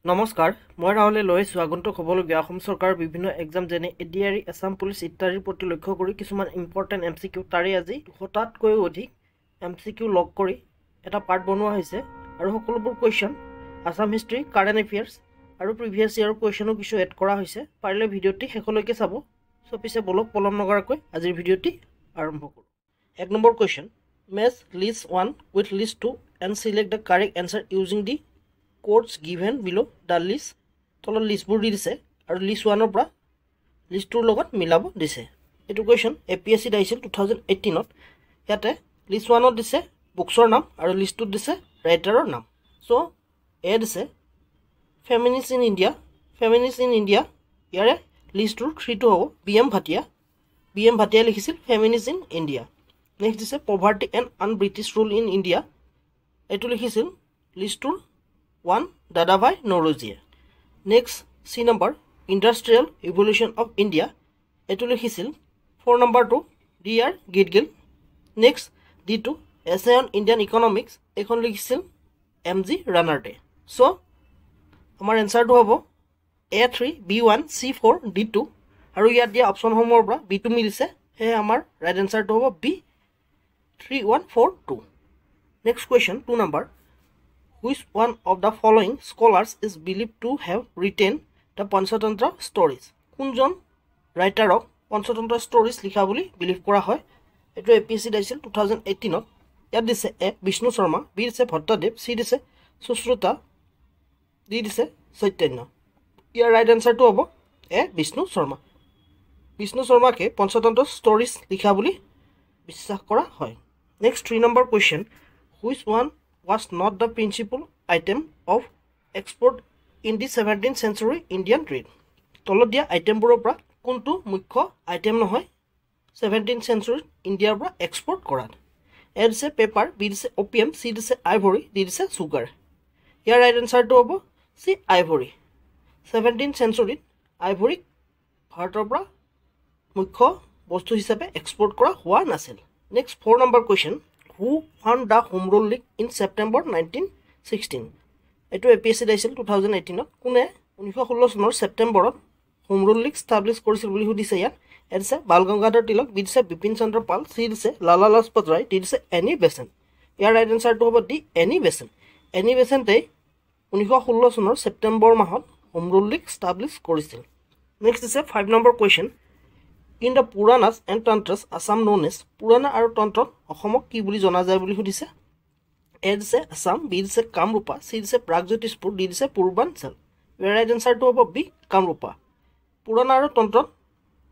নমস্কাৰ মই ৰাহুলে লৈ আগন্তুক হ'বলগীয়া অসম চৰকাৰৰ বিভিন্ন এক্সাম যেনে এডিআৰই আসাম পুলিচ ইত্যাদিৰ প্ৰতি লক্ষ্য কৰি কিছুমান ইম্পৰ্টেণ্ট এমচিকিউ তাৰে আজি 200টাতকৈও অধিক এমচিকিউ লগ কৰি এটা পাৰ্ট বনোৱা হৈছে আৰু সকলোবোৰ question Assam history current affairs আৰু প্ৰিভিয়াছ ইয়াৰৰ কুৱেশ্যনো কিছু এড কৰা হৈছে পাৰিলে ভিডিঅ'টি শেষলৈকে চাব সো পিছে বলক পলম নকৰাকৈ আজিৰ ভিডিঅ'টি আৰম্ভ কৰোঁ 1 number question match list 1 with list 2 and select the correct answer using the codes given below the list তলত লিষ্টবোৰ দি দিছে আৰু লিষ্ট 1 ৰ পৰা লিষ্ট 2 ৰ লগত মিলাব দিছে এটো কোৱেশ্চন এপিএসসি দাইছিল 2018 ত ইয়াতে লিষ্ট 1 ত দিছে বুকছৰ নাম আৰু লিষ্ট 2 ত দিছে ৰাইটাৰৰ নাম সো এ দিছে ফেমিনিষ্ট ইন ইণ্ডিয়া ইয়াৰে লিষ্ট 2 3 টো হ'ব বিএম ভাটিয়া লিখিছিল ফেমিনিষ্ট ইন ইণ্ডিয়া নেক্সট দিছে poverty and un-British rule in India এটো লিখিছিল list 2 1 Dadabhai Naoroji. Next, C number Industrial Evolution of India. Etu likhisil 4 number 2 DR Gidgill. Next, D2 Essay on Indian Economics. Ekhon likhisil MG Ranarte. So, amar answer to hobo A3 B1 C4 D2. Aru yat dia option homor bra B2 milise. He amar right answer to hobo B 3142. Next question 2 number. Which one of the following scholars is believed to have written the Panchatantra stories? Kunjon writer of Panchatantra stories likha boli believe kora hoy. Eto APSC daisil 2018 ot. Yat dise A Vishnu Sharma, B dise Bhattadev, C dise Sushruta, D dise Chaitanya. Your right answer to hobo A Vishnu Sharma. Vishnu Sharma ke Panchatantra stories likha boli বিশ্বাস kora hoy. Next 3 number question. Which one was not the principal item of export in the 17th century Indian trade. তলত দিয়া আইটেমবোৰৰ পৰা কোনটো মুখ্য item নহয় 17th century ইণ্ডিয়াৰ পৰা export কৰাত এ দিছে পেপাৰ বি দিছে ওপিয়াম সি দিছে আইভৰি ডি দিছে সুগাৰ ইয়াৰ ৰাইট আনসাৰটো হ'ব সি আইভৰি 17th century আইভৰি ভাৰতৰ পৰা মুখ্য বস্তু হিচাপে এক্সপোৰ্ট কৰা হোৱা নাছিল next 4 number question Who found the Home Rule League in September 1916? Eto APSC daisil 2018 ot kune 1916 sonor September ot Home Rule League establish korisil boli hudise yan edise Bal Gangadhar Tilak bidise Bipin Chandra Pal C dise Lala Lajpat Rai D dise Annie Besant year right answer to hobo D Annie Besant te 1916 sonor September mahot Home Rule League establish korisil next is a 5 number question In the Puranas and Tantras, Assam known as Purana and Tantra, Ahomok ki boli jana jay boli hudise. A dise Assam, B dise Kamrupa, C dise Pragjyotispur, D dise Purbanchal. Your right answer to hobo B Kamrupa. Purana and Tantra,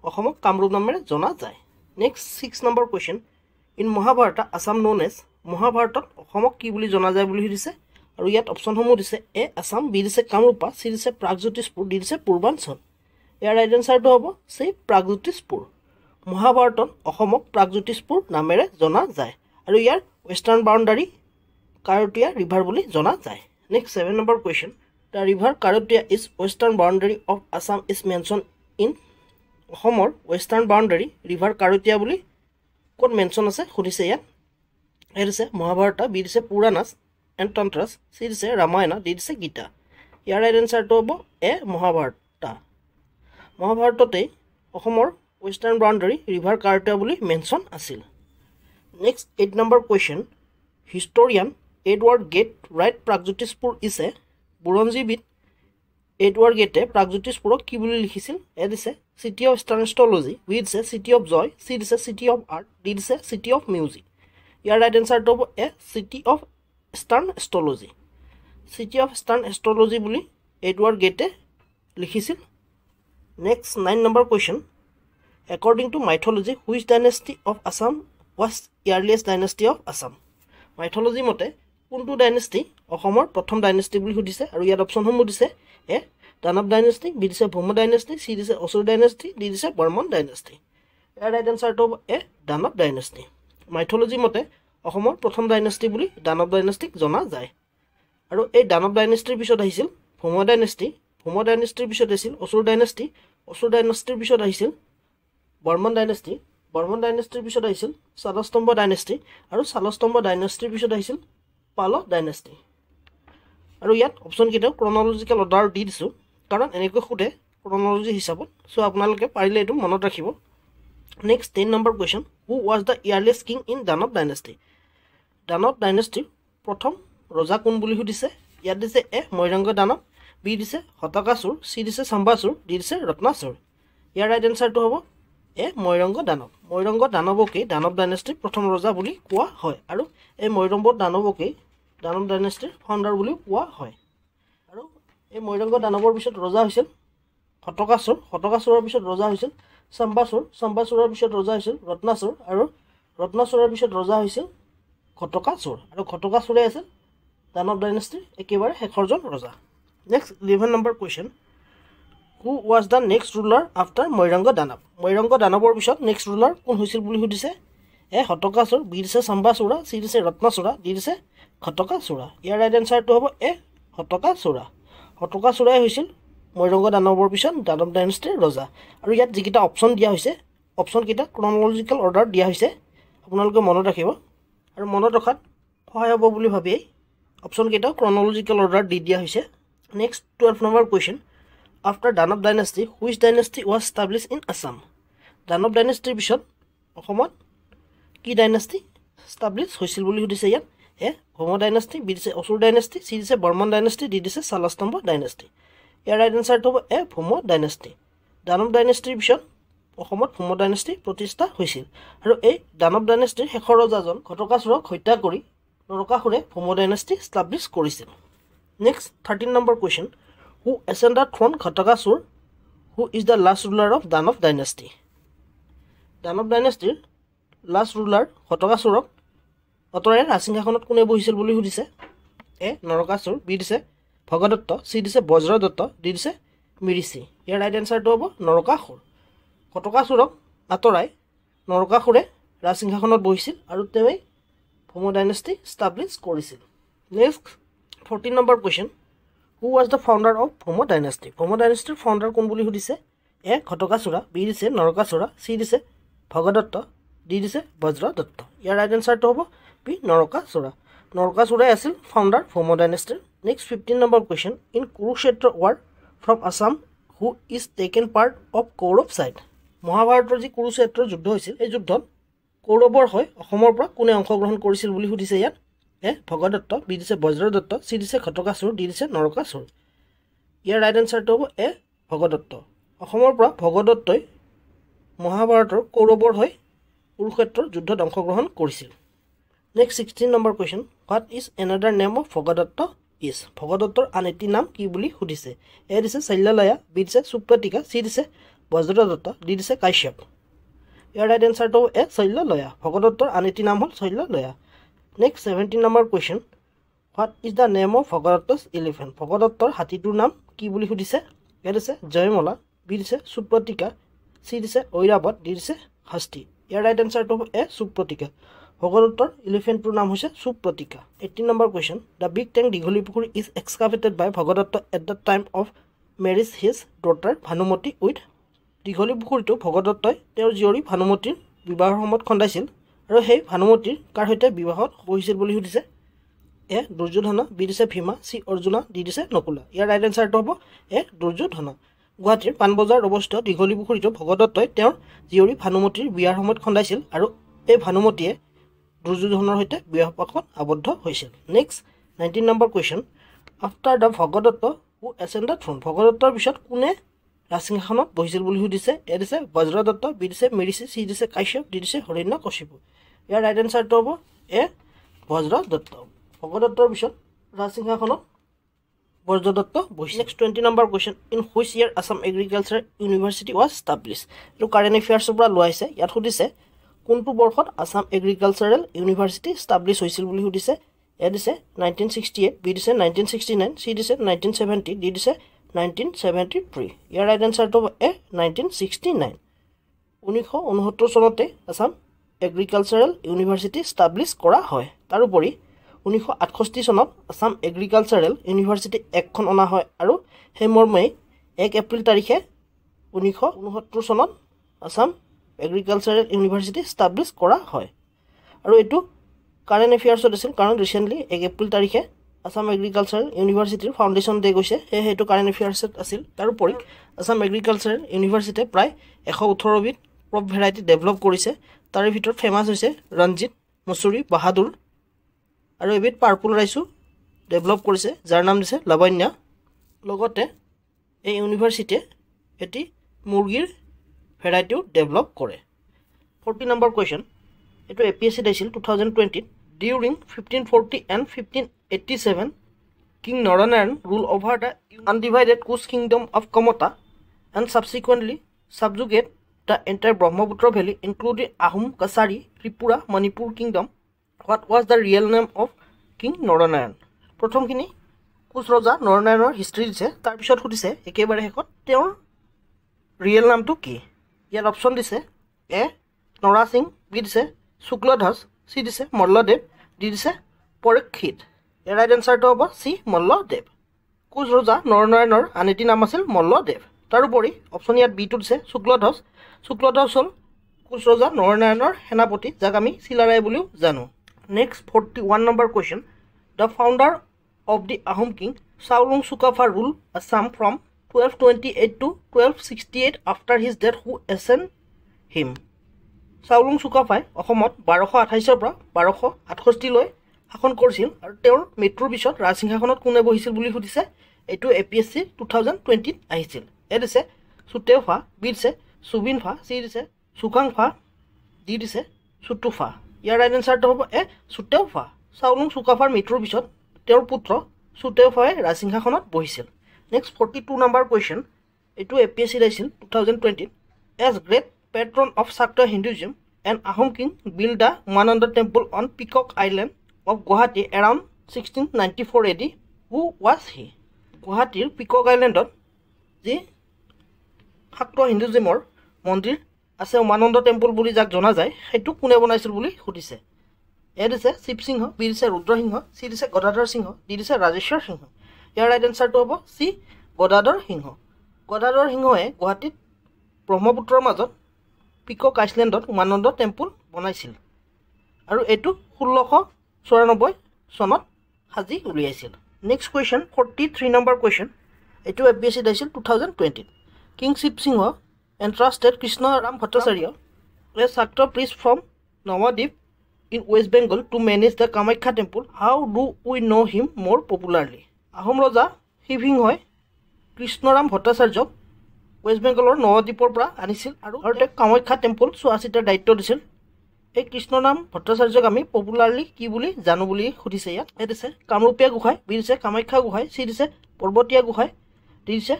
Ahomok Kamrup namere jana jay. Next 6 number question. In Mahabharata, Assam known as Mahabharata, Ahomok ki boli jana jay boli hudise. Aru yat option homo dise A Assam, B dise Kamrupa, C dise Pragjyotispur, D dise Purbanchal. Year right আনসাৰটো হ'ব সে প্ৰাগজ্যোতিষপুৰ মহাভাৰতত অসমক প্ৰাগজ্যোতিষপুৰ নামেৰে জনা যায় আৰু ইয়াৰ ওয়েস্টাৰ্ণ boundary কাৰটিয়া river বুলি জনা যায় next 7 number question the river Karatoya is western boundary of Assam is mention in অসমৰ ওয়েস্টাৰ্ণ বাউণ্ডাৰী ৰিভাৰ কাৰটিয়া বুলি কোন মেনশন আছে খুদিছে ইয়াত এ দিছে মহাভাৰত বি দিছে পুৰাণাস এণ্ড তন্ত্ৰাস চি দিছে ৰামায়ণ ডি দিছে গীতা ইয়াৰ ৰাইট আনসাৰটো হ'ব এ মহাভাৰত মহাভাৰততে অসমৰ ওয়েস্টাৰ্ণ বাউণ্ডাৰী ৰিভাৰ কাৰটিয়া বুলি মেনশন আছিল next 8 number question historian Edward Gait write Pragjyotishpur is a বুৰঞ্জীবিদ এডৱাৰ্ড গেটে প্ৰাগজ্যোতিষপুৰক কি বুলি লিখিছিল এ দিছে city of eastern astrology B দিছে সিটি অফ জয় চি দিছে সিটি অফ আৰ্ট ডি দিছে city of music year right আনসাৰটো হ'ব a city of eastern astrology city of eastern astrology বুলি এডৱাৰ্ড গেটে লিখিছিল Next 9 number question. According to mythology, which dynasty of Assam was earliest dynasty of Assam? Mythology mote kuntu dynasty Ahomor prothom dynasty buli hudise aru yat option homo dise A Danab dynasty B dise Bhuma dynasty C dise Asur dynasty D dise Burman dynasty. Your right answer to A Danab dynasty. Mythology mote Ahomor prothom dynasty buli Danab dynasty jana jay. Aru ei Danab dynasty bisot ahisil Bhuma dynasty bisot ahisil Asur dynasty bisot ahisil Burman dynasty bisot ahisil Salastamba dynasty aru Salastamba dynasty bisot ahisil Pala dynasty আৰু ইয়াত অপশ্যনকেইটাও chronological order দি দিছোঁ কাৰণ এনেকৈ সোধে ক্ৰনলজি হিচাপত চ' আপোনালোকে পাৰিলে এইটো মনত ৰাখিব next 10 number question who was the earliest king in Danava dynasty Danava ডাইনেষ্টিৰ প্ৰথম ৰজা কোন বুলি সুধিছে ইয়াত দিছে এ মৈৰংগ দানৱ বি দিছে হতকাসুৰ চি দিছে চাম্বাসুৰ ডি দিছে ৰত্নাসুৰ ইয়াৰ ৰাইট এনচাৰটো হ'ব এ মৈৰংগ দানৱকেই দানৱ ডাইনেষ্টিৰ প্ৰথম ৰজা বুলি কোৱা হয় আৰু এই মৈৰংগ দানৱকেই দানৱ ডাইনেষ্টিৰ ফাউণ্ডাৰ বুলিও কোৱা হয় আৰু এই মৈৰংগ দানৱৰ পিছত ৰজা হৈছিল হতকাসুৰৰ পিছত ৰজা হৈছিল চাম্বাসুৰৰ পিছত ৰজা হৈছিল ৰত্নাসুৰ আৰু ৰত্নাসুৰৰ পিছত ৰজা হৈছিল ঘটকাসুৰ আৰু ঘটকাসুৰে আছিল দানৱ ডাইনেষ্টিৰ একেবাৰে শেষৰজন ৰজা next 11 number question who was the next ruler after Mairanga দানৱৰ পিছত নেক্সট ৰুলাৰ কোন হৈছিল বুলি সুধিছে এ হতকাসুৰ বি দিছে চাম্বাসুৰা চি দিছে ৰত্নাসুৰা ডি দিছে ঘটকাসুৰা ইয়াৰ ৰাইট এনচাৰটো হ'ব এ হতকাসুৰাই হৈছিল মৈৰংগ দানৱৰ পিছত দানৱ ডাইনেষ্টিৰ ৰজা আৰু ইয়াত যিকেইটা অপশ্যন দিয়া হৈছে অপশ্যনকেইটা ক্ৰনলজিকেল অৰ্ডাৰ দিয়া হৈছে আপোনালোকে মনত ৰাখিব আৰু মনত ৰখাত সহায় হ'ব বুলি ভাবিয়েই অপশ্যনকেইটা ক্ৰনলজিকেল অৰ্ডাৰ দি দিয়া হৈছে next 12 number question after Danava dynasty which dynasty was establish in Assam Danava ডাইনেষ্টিৰ পিছত অসমত কি ডাইনেষ্টি ষ্টাব্লিছ হৈছিল বুলি সুধিছে ইয়াত এ ভৌম ডাইনেষ্টি বি দিছে অসুৰ ডাইনেষ্টি চি দিছে বৰ্মন ডাইনেষ্টি ডি দিছে শালস্তম্ভ ডাইনেষ্টি ইয়াৰ ৰাইট এনচাৰটো হ'ব এ ভৌম ডাইনেষ্টি দানৱ ডাইনেষ্টিৰ পিছত অসমত ভৌম ডাইনেষ্টি প্ৰতিষ্ঠা হৈছিল আৰু এই দানৱ ডাইনেষ্টিৰ শেষৰ ৰজাজন ঘটকাসুৰক হত্যা কৰি নৰকাসুৰে ভৌম ডাইনেষ্টি ষ্টাব্লিছ কৰিছিল next 13 number question who ascend the throne Ghatakasura who is the last ruler of Danava dynasty Danava ডাইনেষ্টিৰ লাষ্ট ৰুলাৰ ঘটকাসুৰক অতৰাই ৰাজসিংহাসনত কোনে বহিছিল বুলি সুধিছে এ নৰকাসুৰ বি দিছে ভগদত্ত চি দিছে বজ্ৰদত্ত ডি দিছে মিৰিচি ইয়াৰ ৰাইট এনচাৰটো হ'ব নৰকাসুৰ ঘটকাসুৰক আঁতৰাই নৰকাসুৰে ৰাজসিংহাসনত বহিছিল আৰু তেওঁই ভৌম ডাইনেষ্টি ষ্টাব্লিছ কৰিছিল next 14 number question who was the founder of Bhauma ডাইনেষ্টিৰ ফাউণ্ডাৰ কোন বুলি সুধিছে এ ঘটকাসুৰা বি দিছে নৰকাসুৰা চি দিছে ভগদত্ত ডি দিছে বজ্ৰদত্ত ইয়াৰ ৰাইট এনচাৰটো হ'ব বি নৰকাসুৰাই আছিল ফাউণ্ডাৰ ভৌম ডাইনেষ্টিৰ next 15 number question in Kurukshetra war from Assam who is taken part of Kaurava side মহাভাৰতৰ যি কুৰুক্ষেত্ৰৰ যুদ্ধ হৈছিল এই যুদ্ধত কৌৰৱৰ হৈ অসমৰ পৰা কোনে অংশগ্ৰহণ কৰিছিল বুলি সুধিছে ইয়াত এ ভগদত্ত বি দিছে বজ্ৰদত্ত চি দিছে ঘটকাসুৰ ডি দিছে নৰকাসুৰ ইয়াৰ ৰাইট এনচাৰটো হ'ব এ ভগদত্ত অসমৰ পৰা ভগদত্তই মহাভাৰতৰ কৌৰৱৰ হৈ কুৰুক্ষেত্ৰৰ যুদ্ধত অংশগ্ৰহণ কৰিছিল next 16 number question what is another name of Bhagadatta ভগদত্তৰ আন এটি নাম কি বুলি সুধিছে এ দিছে শল্যলয়া বি দিছে সুপ্ৰতিকা চি দিছে বজ্ৰদত্ত ডি দিছে কাশ্যপ ইয়াৰ ৰাইট এনচাৰটো এ শল্যলয়া ভগদত্তৰ আন এটি নাম হ'ল শল্যলয়া next 17 number question what is the name of Bhagadatta's elephant ভগদত্তৰ হাতীটোৰ নাম কি বুলি সুধিছে এ দিছে জয়মলা বি দিছে সুপ্ৰতিকা চি দিছে ঐৰাৱত ডি দিছে হস্তি ইয়াৰ ৰাইট এনচাৰটো হ'ব এ সুপ্ৰতিকা ভগদত্তৰ এলিফেণ্টটোৰ নাম হৈছে Supratika 18 number question the big tank Dighali Pukhuri is excavated by Bhagadatta at the time of marriage his daughter Bhanumati with Dighali পুখুৰীটো ভগদত্তই তেওঁৰ জীয়ৰী ভানুমতীৰ বিবাহৰ সময়ত খন্দাইছিল আৰু সেই ভানুমতীৰ কাৰ সৈতে বিবাহত বহিছিল বুলি সুধিছে এ দুৰ্যোধনা বি দিছে ভীমা চি অৰ্জুনা ডি দিছে নকুলা ইয়াৰ ৰাইট এনচাৰটো হ'ব এ দুৰ্যোধনা গুৱাহাটীৰ পাণবজাৰত অৱস্থিত দীঘলী পুখুৰীটো ভগদত্তই তেওঁৰ জীয়ৰী ভানুমতীৰ বিয়াৰ সময়ত খন্দাইছিল আৰু এই ভানুমতীয়ে দুৰ্যোধনৰ সৈতে বিবাহপাশত আবদ্ধ হৈছিল next 19 number question after the Bhagadatta who ascend the throne ভগদত্তৰ পিছত কোনে ৰাজসিংহাসনত বহিছিল বুলি সুধিছে এ দিছে বজ্ৰদত্ত বি দিছে মিৰিচি চি দিছে কাশ্যপ ডি দিছে হিৰণ্যকশিপু ইয়াৰ ৰাইট এনচাৰটো হ'ব এ বজ্ৰদত্ত ভগদত্তৰ পিছত ৰাজসিংহাসনত বজ্ৰদত্ত বহিছিল next 20 number question in which year Assam agriculture university was establish এইটো কাৰেণ্ট এফেয়াৰ্ছৰ পৰা লোৱা হৈছে ইয়াত সুধিছে কোনটো বৰ্ষত আছাম এগ্ৰিকালচাৰেল ইউনিভাৰ্চিটি ষ্টাব্লিছ হৈছিল বুলি সুধিছে এ দিছে 1968 বি দিছে 1969 চি দিছে 1970 ডি দিছে 1973 ইয়াৰ ৰাইট এনচাৰটো হ'ব এ 1969 1969 চনতে আছাম এগ্ৰিকালচাৰেল ইউনিভাৰ্চিটি ষ্টাব্লিছ কৰা হয় তাৰোপৰি 1968 চনত আছাম এগ্ৰিকালচাৰেল ইউনিভাৰ্চিটি একখন অনা হয় আৰু সেই মৰ্মে 1 এপ্ৰিল তাৰিখে 1969 চনত আছাম এগ্ৰিকালচাৰেল ইউনিভাৰ্চিটি ষ্টাব্লিছ কৰা হয় আৰু এইটো কাৰেণ্ট এফেয়াৰ্ছত আছিল কাৰণ ৰিচেণ্টলি 1 এপ্ৰিল তাৰিখে আসাম এগ্ৰিকালচাৰেল ইউনিভাৰ্চিটিৰ ফাউণ্ডেশ্যন ডে গৈছে সেইটো কাৰেণ্ট এফেয়াৰ্ছত আছিল তাৰোপৰি আসাম এগ্ৰিকালচাৰেল ইউনিভাৰ্চিটিয়ে প্ৰায় 118 বিধ ক্ৰপ ভেৰাইটি ডেভেলপ কৰিছে তাৰে ভিতৰত ফেমাছ হৈছে ৰঞ্জিত মছুৰী বাহাদুৰ আৰু এবিধ পাৰ্পল ৰাইচো ডেভেলপ কৰিছে যাৰ নাম দিছে লাবণ্য লগতে এই ইউনিভাৰ্চিটিয়ে এটি মুৰ্গীৰ ভেৰাইটিও ডেভেলপ কৰে 40 নম্বৰ কোৱেশ্চন এটো এপিএসসি দিছিল 2020 during 1540 and 1587 King Naranayan ruled over the undivided Kush kingdom of Kamota and subsequently subjugated the entire Brahmaputra valley including Ahom, Kasari, Tripura, Manipur kingdom. What was the real name of King Naranayan? প্ৰথমখিনি কুশ ৰজা নৰনাৰায়ণৰ history দিছে তাৰ পিছত সুধিছে একেবাৰে শেষত তেওঁৰ real নামটো কি ইয়াৰ অপচন দিছে এ নৰা সিং বি দিছে শুক্লধ্বজ সি দিছে মল্লদেৱ ডি দিছে পৰীক্ষিত ইয়াৰ ৰাইট এনসাৰটো হ'ব সি মল্লদেৱ কুশ ৰজা নৰনাৰায়ণৰ আন এটি নাম আছিল মল্লদেৱ তাৰোপৰি অপচন ইয়াত বি টো দিছে শুক্লধ্বজ শুক্লধ্বজ হ'ল কুশ ৰজা নৰনাৰায়ণৰ সেনাপতি যাক আমি চিলাৰায় বুলিও জানো next 41 number question the founder of the Ahom king Saolung Sukapha ruled Assam from 1228 to 1268 after his death who ascended him Saolung Sukapha অসমত 1228 পৰা 1268 লৈ শাসন কৰিছিল আৰু তেওঁৰ মৃত্যুৰ পিছত ৰাজসিংহাসনত কোনে বহিছিল বুলি সুধিছে এটো এপিএসসি 2020 আহিছিল এদিছে সুতেফা বিদিছে সুবিনফা সি দিছে সুকাংফা ডি দিছে সুতুফা ইয়াৰ ৰাইট এনসাৰটো হ'ব এ সুতেফা Saolung Sukaphaৰ মৃত্যুৰ পিছত তেওঁৰ পুত্ৰ সুতেফাই ৰাজসিংহাসনত বহিছিল নেক্সট 42 নম্বৰ কোৱেশ্চন এটো এপিএসসি দিছিল 2020 as great patron of Shakta Hinduism and Ahom king built the Umananda temple on Peacock Island of Guwahati around 1694 AD who was he Guwahatir Peacock Islandত যি শাক্ত হিন্দুইজমৰ মন্দিৰ আছে উমানন্দ টেম্পল বুলি যাক জনা যায় হেতু কোনে বনাইছিল বুলি সুধিছে এ দিছে শিৱ সিংহ বি দিছে ৰুদ্ৰ সিংহ সি দিছে গদাধৰ সিংহ ডি দিছে ৰাজেশ্বৰ সিংহ ইয়াৰ ৰাইট এনসাৰটো হ'ব সি গদাধৰ সিংহ সিংহয়ে গুৱাহাটীত ব্ৰহ্মপুত্ৰৰ মাজত পিকক আইলেণ্ডত উমানন্দ টেম্পল বনাইছিল আৰু এটো 1694 চনত হাজি উলিয়াইছিল নেক্সট কোৱেশ্চন 43 নম্বৰ কোৱেশ্চন এটো এপিএসসি দিছিল 2020 king Siva Singh entrusted Krishna Ram Bhattacharya as Shakta priest from Navadip in West Bengal to manage the Kamakhya temple. How do we know him more popularly? Ahom Raja Shiv Singhoy Krishnaram Bhattacharya West Bengalor Navadipor পৰা আনিছিল আৰু তে Kamakhya temple সুৱাচিতাৰ দায়িত্ব দিছিল এই কৃষ্ণনাম ভট্টাচাৰ্যক আমি popularly কি বুলি জানো বুলি সুধিছে ইয়াত এদিছে কামৰূপীয়া গোহাই বি দিছে কামাখ্যা গোহাই সি দিছে পৰ্বতীয়া গোহাই ডি দিছে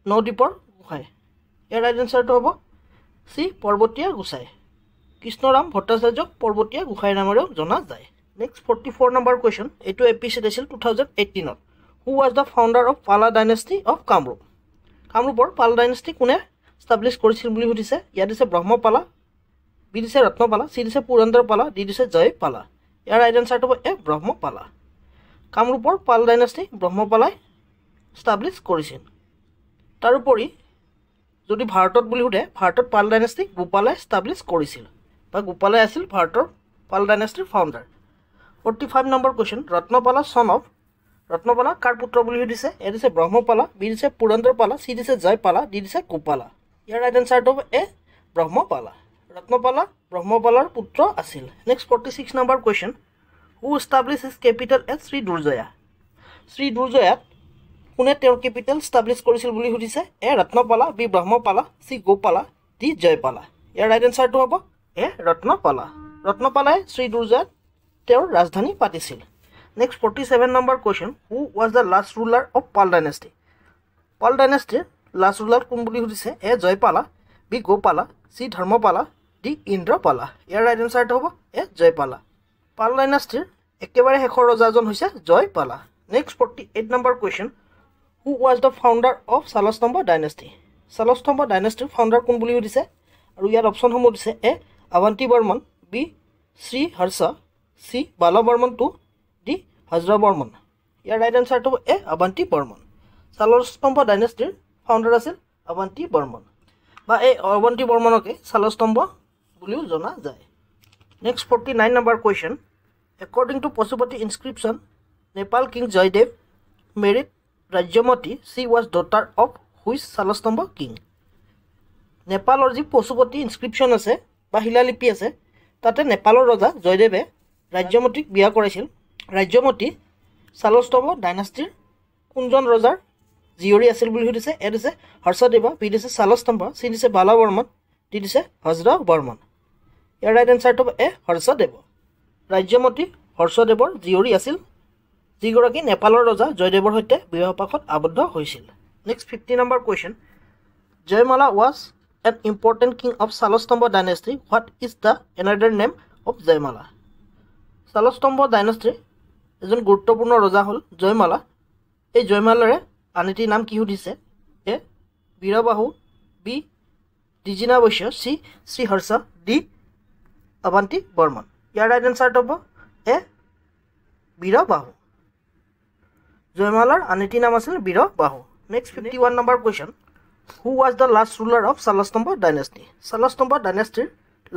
নদীপৰ গোহাই ইয়াৰ ৰাইট এনসাৰটো হ'ব সি পৰ্বতীয়া গোসাই কৃষ্ণৰাম ভট্টাচাৰ্যক পৰ্বতীয়া গোসাই নামেৰেও জনা যায় নেক্সট 44 নম্বৰ কোৱেশ্চন এটো এপিএসসি দিছিল 2018 ত হু was the founder of Pala dynasty of Kamrup কামৰূপৰ পাল ডাইনেষ্টি কোনে এস্টাবলিশ কৰিছিল বুলি সুধিছে ইয়াত দিছে ব্ৰহ্মপালা বি দিছে ৰত্নপালা সি দিছে পুৰন্দৰপালা ডি দিছে জয়পালা ইয়াৰ ৰাইট এনসাৰটো হ'ব এ ব্ৰহ্মপালা কামৰূপৰ পাল ডাইনেষ্টি ব্ৰহ্মপালাই এস্টাবলিশ কৰিছিল তাৰোপৰি যদি ভাৰতত বুলি সুধে ভাৰতত পাল ডাইনেষ্টি গোপালাই এস্টাবলিশ কৰিছিল বা গোপালাই আছিল ভাৰতৰ পাল ডাইনেষ্টিৰ founder 45 number question Ratnapala son of Ratnapala কাৰ পুত্ৰ বুলি সুধিছে এ দিছে ব্ৰহ্মপালা বি দিছে পুৰন্দৰপালা সি দিছে জয়পালা ডি দিছে গোপালা ইয়াৰ ৰাইট এনসাৰটো হ'ব এ ব্ৰহ্মপালা ৰত্নপালা ব্ৰহ্মপালাৰ পুত্ৰ আছিল next 46 number question who establish his capital at Shri দুৰ্জয়াত কোনে তেওঁৰ কেপিটেল এস্টাবলিশ কৰিছিল বুলি সুধিছে A Ratnapala B Brahmapala C Gopala D Jayapala ইয়াৰ ৰাইট এনসাৰটো হ'ব এ ৰত্নপালাই শ্ৰী দুৰ্জয়াত তেওঁৰ ৰাজধানী পাতিছিল next 47 number question who was the last ruler of Pal dynasty Pala ডাইনেষ্টিৰ লাষ্ট ৰুলাৰ কোন বুলি সুধিছে A Jayapala B Gopala C Dharmapala D Indrapala ইয়াৰ ৰাইট এনসাৰটো হ'ব এ জয়পালা পাল ডাইনেষ্টিৰ একেবাৰে শেষৰ ৰজাজন হৈছে Jayapala next 48 number question who was the founder of Salastamba dynasty Salastamba dynasty founder কোন বুলি সুধিছে আৰু ইয়াৰ অপচনসমূহ দিছে A Avanti Varman B Shri Harsha C Bala Varman two D Hajara Varman ইয়াৰ ৰাইট এনসাৰটো হ'ব এ আৱন্তী বৰ্মন সালস্তম্ভ ডাইনেষ্টিৰ ফাউণ্ডাৰ আছিল আৱন্তী বৰ্মন বা এই আৱন্তী বৰ্মনকে সালস্তম্ভ বুলিও জনা যায় next 49 number question according to Pashupati inscription Nepal King Jaydev married Rajyamati. She was daughter of which Salastamba king? নেপালৰ যি পশুপতি ইনস্ক্ৰিপশ্যন আছে বা শিলালিপি আছে তাতে নেপালৰ ৰজা জয়দেৱে ৰাজ্যমতীক বিয়া কৰাইছিল। ৰাজ্যমতী শালস্তম্ভ ডাইনাষ্টিৰ কোনজন ৰজাৰ জীয়ৰী আছিল বুলি সুধিছে। এ দিছে হৰ্ষদেৱ, বি দিছে শালস্তম্ভ, চি দিছে বালা বৰ্মন, ডি দিছে হজৰা বৰ্মন। ইয়াৰ ৰাইট এনচাৰটো এ হৰ্ষদেৱ। ৰাজ্যমতী হৰ্ষদেৱৰ জীয়ৰী আছিল, যিগৰাকী নেপালৰ ৰজা জয়দেৱৰ সৈতে বিবাহপাশত আবদ্ধ হৈছিল। Next 50 number question. Jaimala was an important king of Salastamba dynasty. What is the another name of Jaimala? Salastamba dynasty এজন গুৰুত্বপূৰ্ণ ৰজা হ'ল জয়মালা। এই জয়মালাৰে আন এটি নাম কি সুধিছে। এ বীৰবাহু, বি দ্বিজিনাবৈশ্য, চি শ্ৰীহৰ্ষ, ডি অৱন্তী বৰ্মন। ইয়াৰ ৰাইট এনচাৰটো হ'ব এ বীৰবাহু। জয়মালাৰ আন এটি নাম আছিল Birbahu. Next 51 number question. Who was the last ruler of Salastamba dynasty? Salastamba dynasty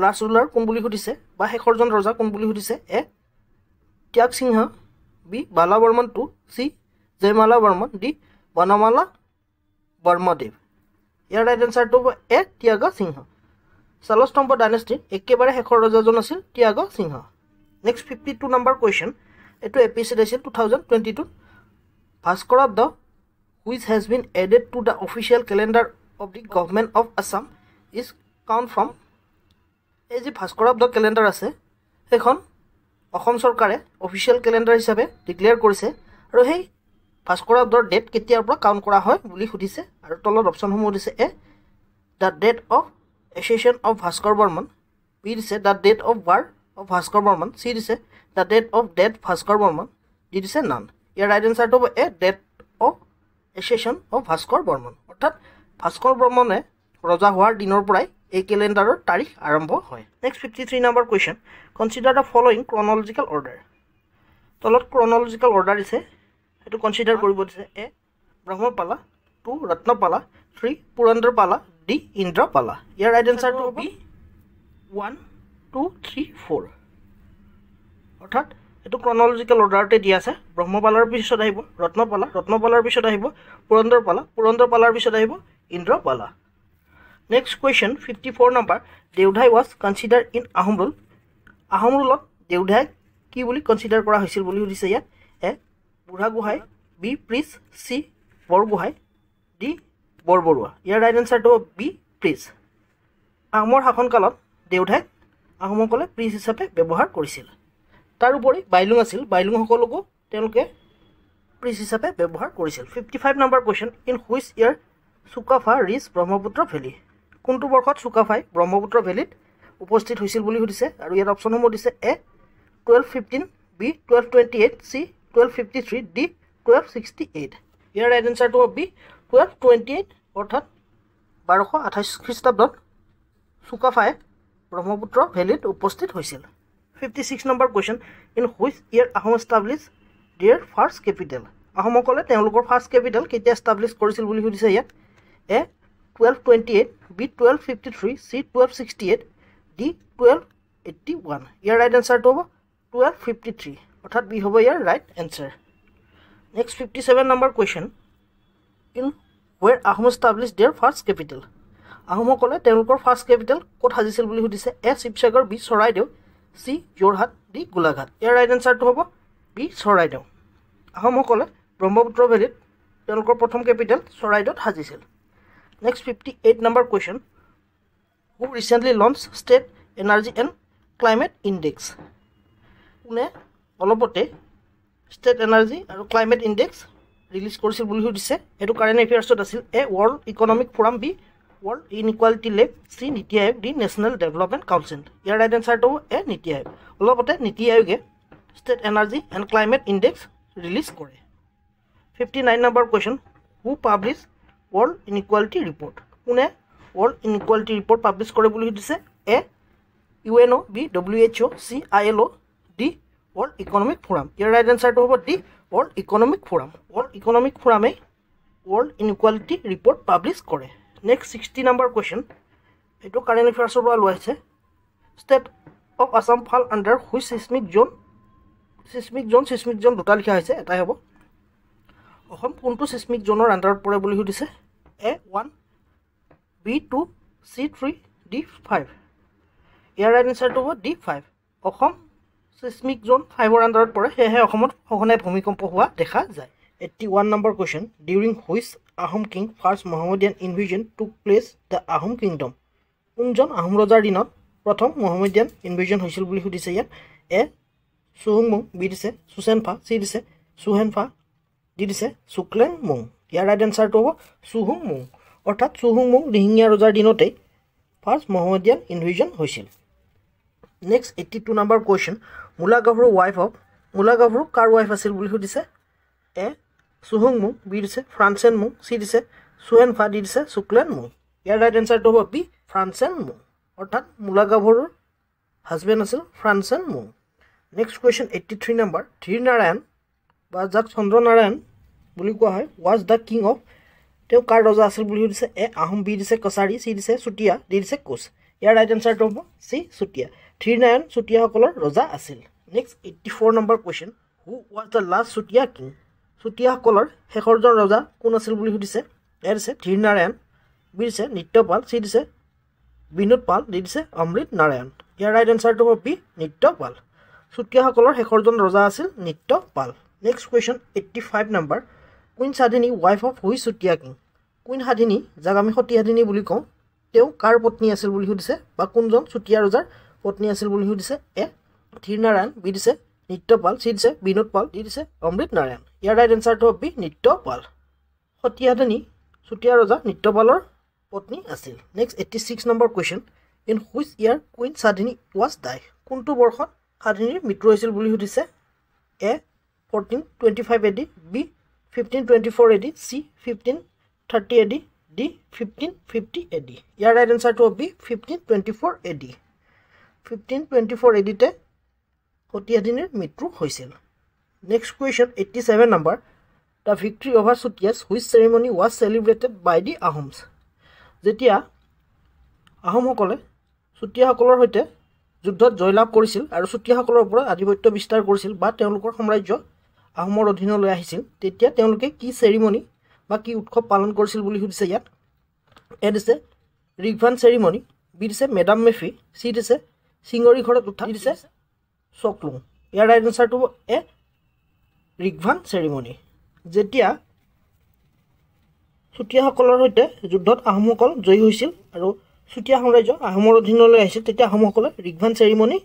last ruler কোন বুলি সুধিছে বা শেষৰজন ৰজা কোন বুলি সুধিছে। A Tyag Singha, B Bala Varman two, C Jayamala Varman, D Banamala Varmadeva. ইয়াৰ ৰাইট এনচাৰটো হ'ব এ ত্যাগ সিংহ। শালস্তম্ভ ডাইনেষ্টিৰ একেবাৰে শেষৰ ৰজাজন আছিল ত্যাগ সিংহ। Next 52 number question. এইটো এপিচড আছিল 2022। Bhaskar of the which has been added to the official calendar of the government of Assam is count from. এই যে ভাস্কৰ অফ দ্য কেলেণ্ডাৰ আছে সেইখন অসম চৰকাৰে অফিচিয়েল কেলেণ্ডাৰ হিচাপে ডিক্লেয়াৰ কৰিছে আৰু সেই ভাস্কৰ অফ দ্য ডেট কেতিয়াৰ পৰা কাউণ্ট কৰা হয় বুলি সুধিছে। আৰু তলত অপশ্যনসমূহ দিছে। A the date of association of Bhaskar Varman, B দিছে the date of birth of Bhaskar Varman, C দিছে the date of death Bhaskar Varman, D দিছে নান। ইয়াৰ ৰাইট এনচাৰটো হ'ব A date of association of Bhaskar Varman. অৰ্থাৎ ভাস্কৰ বৰ্মনে ৰজা হোৱাৰ দিনৰ পৰাই এই কেলেণ্ডাৰৰ তাৰিখ আৰম্ভ হয়। Next 53 number question. Consider the following chronological order. তলত ক্ৰনলজিকেল অৰ্ডাৰ দিছে, সেইটো কনচিডাৰ কৰিব দিছে। এ ব্ৰহ্মপালা, 2 ৰত্নপালা, 3 পুৰন্দৰপালা, ডি ইন্দ্ৰপালা। ইয়াৰ ৰাইট এনচাৰটো হ'ব 1 2 3 4। অৰ্থাৎ এইটো ক্ৰনলজিকেল অৰ্ডাৰতে দিয়া আছে। ব্ৰহ্মপালাৰ পিছত আহিব ৰত্নপালা, ৰত্নপালাৰ পিছত আহিব পুৰন্দৰপালা, পুৰন্দৰপালাৰ পিছত আহিব Indrapala. Next question 54 number. Deodhai was consider in Ahom rule. Ahom ৰুলত দেওধাইক কি বুলি কনচিডাৰ কৰা হৈছিল বুলি সুধিছে ইয়াত। A Burhagohain, B priest, C Borgohain, D Borbarua. ইয়াৰ ৰাইট এনচাৰটো হ'ব বি প্ৰিছ। আহোমৰ শাসনকালত দেওধাইক আহোমসকলে প্ৰিছ হিচাপে ব্যৱহাৰ কৰিছিল। তাৰোপৰি বাইলুং আছিল, বাইলুংসকলকো তেওঁলোকে প্ৰিছ হিচাপে ব্যৱহাৰ কৰিছিল। 55 number question. In which year Sukaphaa reach Brahmaputra valley. কোনটো বৰ্ষত চুকাফাই ব্ৰহ্মপুত্ৰ ভেলীত উপস্থিত হৈছিল বুলি সুধিছে। আৰু ইয়াত অপশ্যনসমূহ দিছে। এ 1215, বি 1228, চি 1253, ডি 1268। ইয়াৰ ৰাইট এনচাৰটো হ'ব বি 1228। অৰ্থাৎ 1228 খ্ৰীষ্টাব্দত চুকাফাই ব্ৰহ্মপুত্ৰ ভেলীত উপস্থিত হৈছিল। 56 number question. In which year Ahom establish their first capital. আহোমসকলে তেওঁলোকৰ ফাৰ্ষ্ট কেপিটেল কেতিয়া এষ্টাব্লিছ কৰিছিল বুলি সুধিছে ইয়াত। A 1228, B 1253, C 1268, D 1281। ইয়াৰ ৰাইট এনচাৰটো হ'ব 1253। অৰ্থাৎ বি হ'ব ইয়াৰ right answer. Next 57 number question. In where Ahom establish their first capital. আহোমসকলে তেওঁলোকৰ ফাৰ্ষ্ট কেপিটেল ক'ত সাজিছিল বুলি সুধিছে। A Sivasagar, B Charaideo, C Jorhat, D Golaghat. ইয়াৰ ৰাইট এনচাৰটো হ'ব বি চৰাইদেউ। আহোমসকলে ব্ৰহ্মপুত্ৰ ভেলীত তেওঁলোকৰ প্ৰথম কেপিটেল চৰাইদেউত সাজিছিল। Next 58 number question. Who recently launch State Energy and Climate Index. কোনে অলপতে ষ্টেট এনাৰ্জি আৰু ক্লাইমেট ইণ্ডেক্স ৰিলিজ কৰিছিল বুলি সুধিছে। এইটো কাৰেণ্ট এফেয়াৰ্ছত আছিল। A World Economic Forum, B World Inequality Lab, C NITI Aayog, D National Development Council. ইয়াৰ ৰাইট এনচাৰটো এ নীতি আয়োগ। অলপতে নীতি আয়োগে State Energy and Climate Index release কৰে। 59 number question. Who publish World Inequality report. কোনে ৱৰ্ল্ড ইনইকুৱালিটি ৰিপৰ্ট পাব্লিছ কৰে বুলি সুধিছে। A UNO, B WHO, C ILO, D World Economic Forum. ইয়াৰ ৰাইট এনচাৰটো হ'ব D World Economic Forum. World Economic ফোৰামে World Inequality Report publish কৰে। Next 60 number question. এইটো কাৰেণ্ট এফেয়াৰ্ছৰ পৰা লোৱা হৈছে। State of Assam fall under which seismic zone seismic zone দুটা লিখা হৈছে এটাই হ'ব অসম কোনটো সিসমিক জোনৰ আন্ডাৰত পৰে বুলি সুধিছে A1 B2 C3 D5 ইয়াৰ ৰাইট আনসাৰটো হ'ব D5 অসম সিসমিক জোন 5ৰ আন্ডাৰত পৰে হেহে অসমত সঘনাই ভূমিকম্প হোৱা দেখা যায় 81 number question during which Ahom king first Mohammedan invasion took place the Ahom kingdom কোনজন আহোম ৰজাৰ দিনত প্ৰথম মোহাম্মদিয়ান ইনভেজন হৈছিল বুলি সুধিছে ইয়াত এ সুহুংমুং বি দিছে সুসেনফা সি দিছে সুহেনফা ডি দিছে সুক্লেংমুং ইয়াৰ ৰাইট আনসাৰটো হ'ব সুহুংমুং অৰ্থাৎ সুহুংমুং দিহিঙীয়া ৰজাৰ দিনতেই ফাৰ্ষ্ট মোহাম্মদিয়ান ইনভেজন হৈছিল নেক্সট 82 number question মুলা গাভৰু ওয়াইফ অফ মুলা গাভৰু কাৰ ওয়াইফ আছিল বুলি সুধিছে এ সুহুংমুং বি দিছে ফ্ৰান্সেনমুং সি দিছে সুহেনফা ডি দিছে সুক্লেংমুং ইয়াৰ ৰাইট আনসাৰটো হ'ব বি ফ্ৰান্সেনমুং অৰ্থাৎ মুলা গাভৰুৰ হাজবেণ্ড আছিল ফ্ৰান্সেনমুং নেক্সট কুৱেশ্যন 83 নম্বৰ ধীৰ নাৰায়ণ বা যাক চন্দ্ৰ নাৰায়ণ বুলি কোৱা হয় ৱাজ দ্য কিং অফ তেওঁ কাৰ ৰজা আছিল বুলি সুধিছে এ আহোম বি দিছে কছাৰী চি দিছে চুতীয়া ডি দিছে কোচ ইয়াৰ ৰাইট আনসাৰটো হ'ব চি চুতীয়া ধীৰ নাৰায়ণ চুতীয়াসকলৰ ৰজা আছিল next 84 number question who was the last Chutiya king চুতীয়াসকলৰ শেষৰজন ৰজা কোন আছিল বুলি সুধিছে এ দিছে ধীৰ নাৰায়ণ বি দিছে নিত্যপাল চি দিছে বিনোদ পাল ডি দিছে অমৃত নাৰায়ণ ইয়াৰ ৰাইট আনসাৰটো হ'ব বি নিত্যপাল চুতীয়াসকলৰ শেষৰজন ৰজা আছিল Nityapal next question 85 number queen Sadhini wife of which Chutiya king queen সাধিনী যাক আমি সতী সাধিনী বুলি কওঁ তেওঁ কাৰ পত্নী আছিল বুলি সুধিছে বা কোনজন চুতীয়া ৰজাৰ পত্নী আছিল বুলি সুধিছে এ ধীৰ নাৰায়ণ বি দিছে নিত্যপাল চি দিছে বিনোদ পাল ডি দিছে অমৃত নাৰায়ণ ইয়াৰ ৰাইট আনসাৰটো হ'ব বি নিত্যপাল সতী সাধিনী চুতীয়া ৰজা নিত্যপালৰ পত্নী আছিল next 86 number question in which year queen Sadhini was die কোনটো বৰ্ষত সাধিনীৰ মৃত্যু হৈছিল বুলি সুধিছে A 1425 AD B 1524 AD C 1530 AD D 1550 AD ইয়াৰ ৰাইট আনসাৰটো হ'ব বি 1524 AD 1524 AD তে সতী সাধিনীৰ মৃত্যু হৈছিল next question 87 number the victory over Chutiyas which ceremony was celebrated by the Ahoms যেতিয়া আহোমসকলে চুতীয়াসকলৰ সৈতে যুদ্ধত জয়লাভ কৰিছিল আৰু চুতীয়াসকলৰ ওপৰত আধিপত্য বিস্তাৰ কৰিছিল বা তেওঁলোকৰ সাম্ৰাজ্য আহোমৰ অধীনলৈ আহিছিল তেতিয়া তেওঁলোকে কি চেৰিমনি বা কি উৎসৱ পালন কৰিছিল বুলি সুধিছে ইয়াত এ দিছে ৰিগভান চেৰিমনি বি দিছে মেডাম মেফি চি দিছে সিঙৰি ঘৰত উঠা দিছে চকলুং ইয়াৰ ৰাইট আনসাৰটো এ ৰিগভান চেৰিমনি যেতিয়া চুতীয়াসকলৰ সৈতে যুদ্ধত আহোমসকল জয়ী হৈছিল আৰু চুতীয়া সাম্ৰাজ্য আহোমৰ অধীনলৈ আহিছিল তেতিয়া আহোমসকলে ৰিগভান চেৰিমনি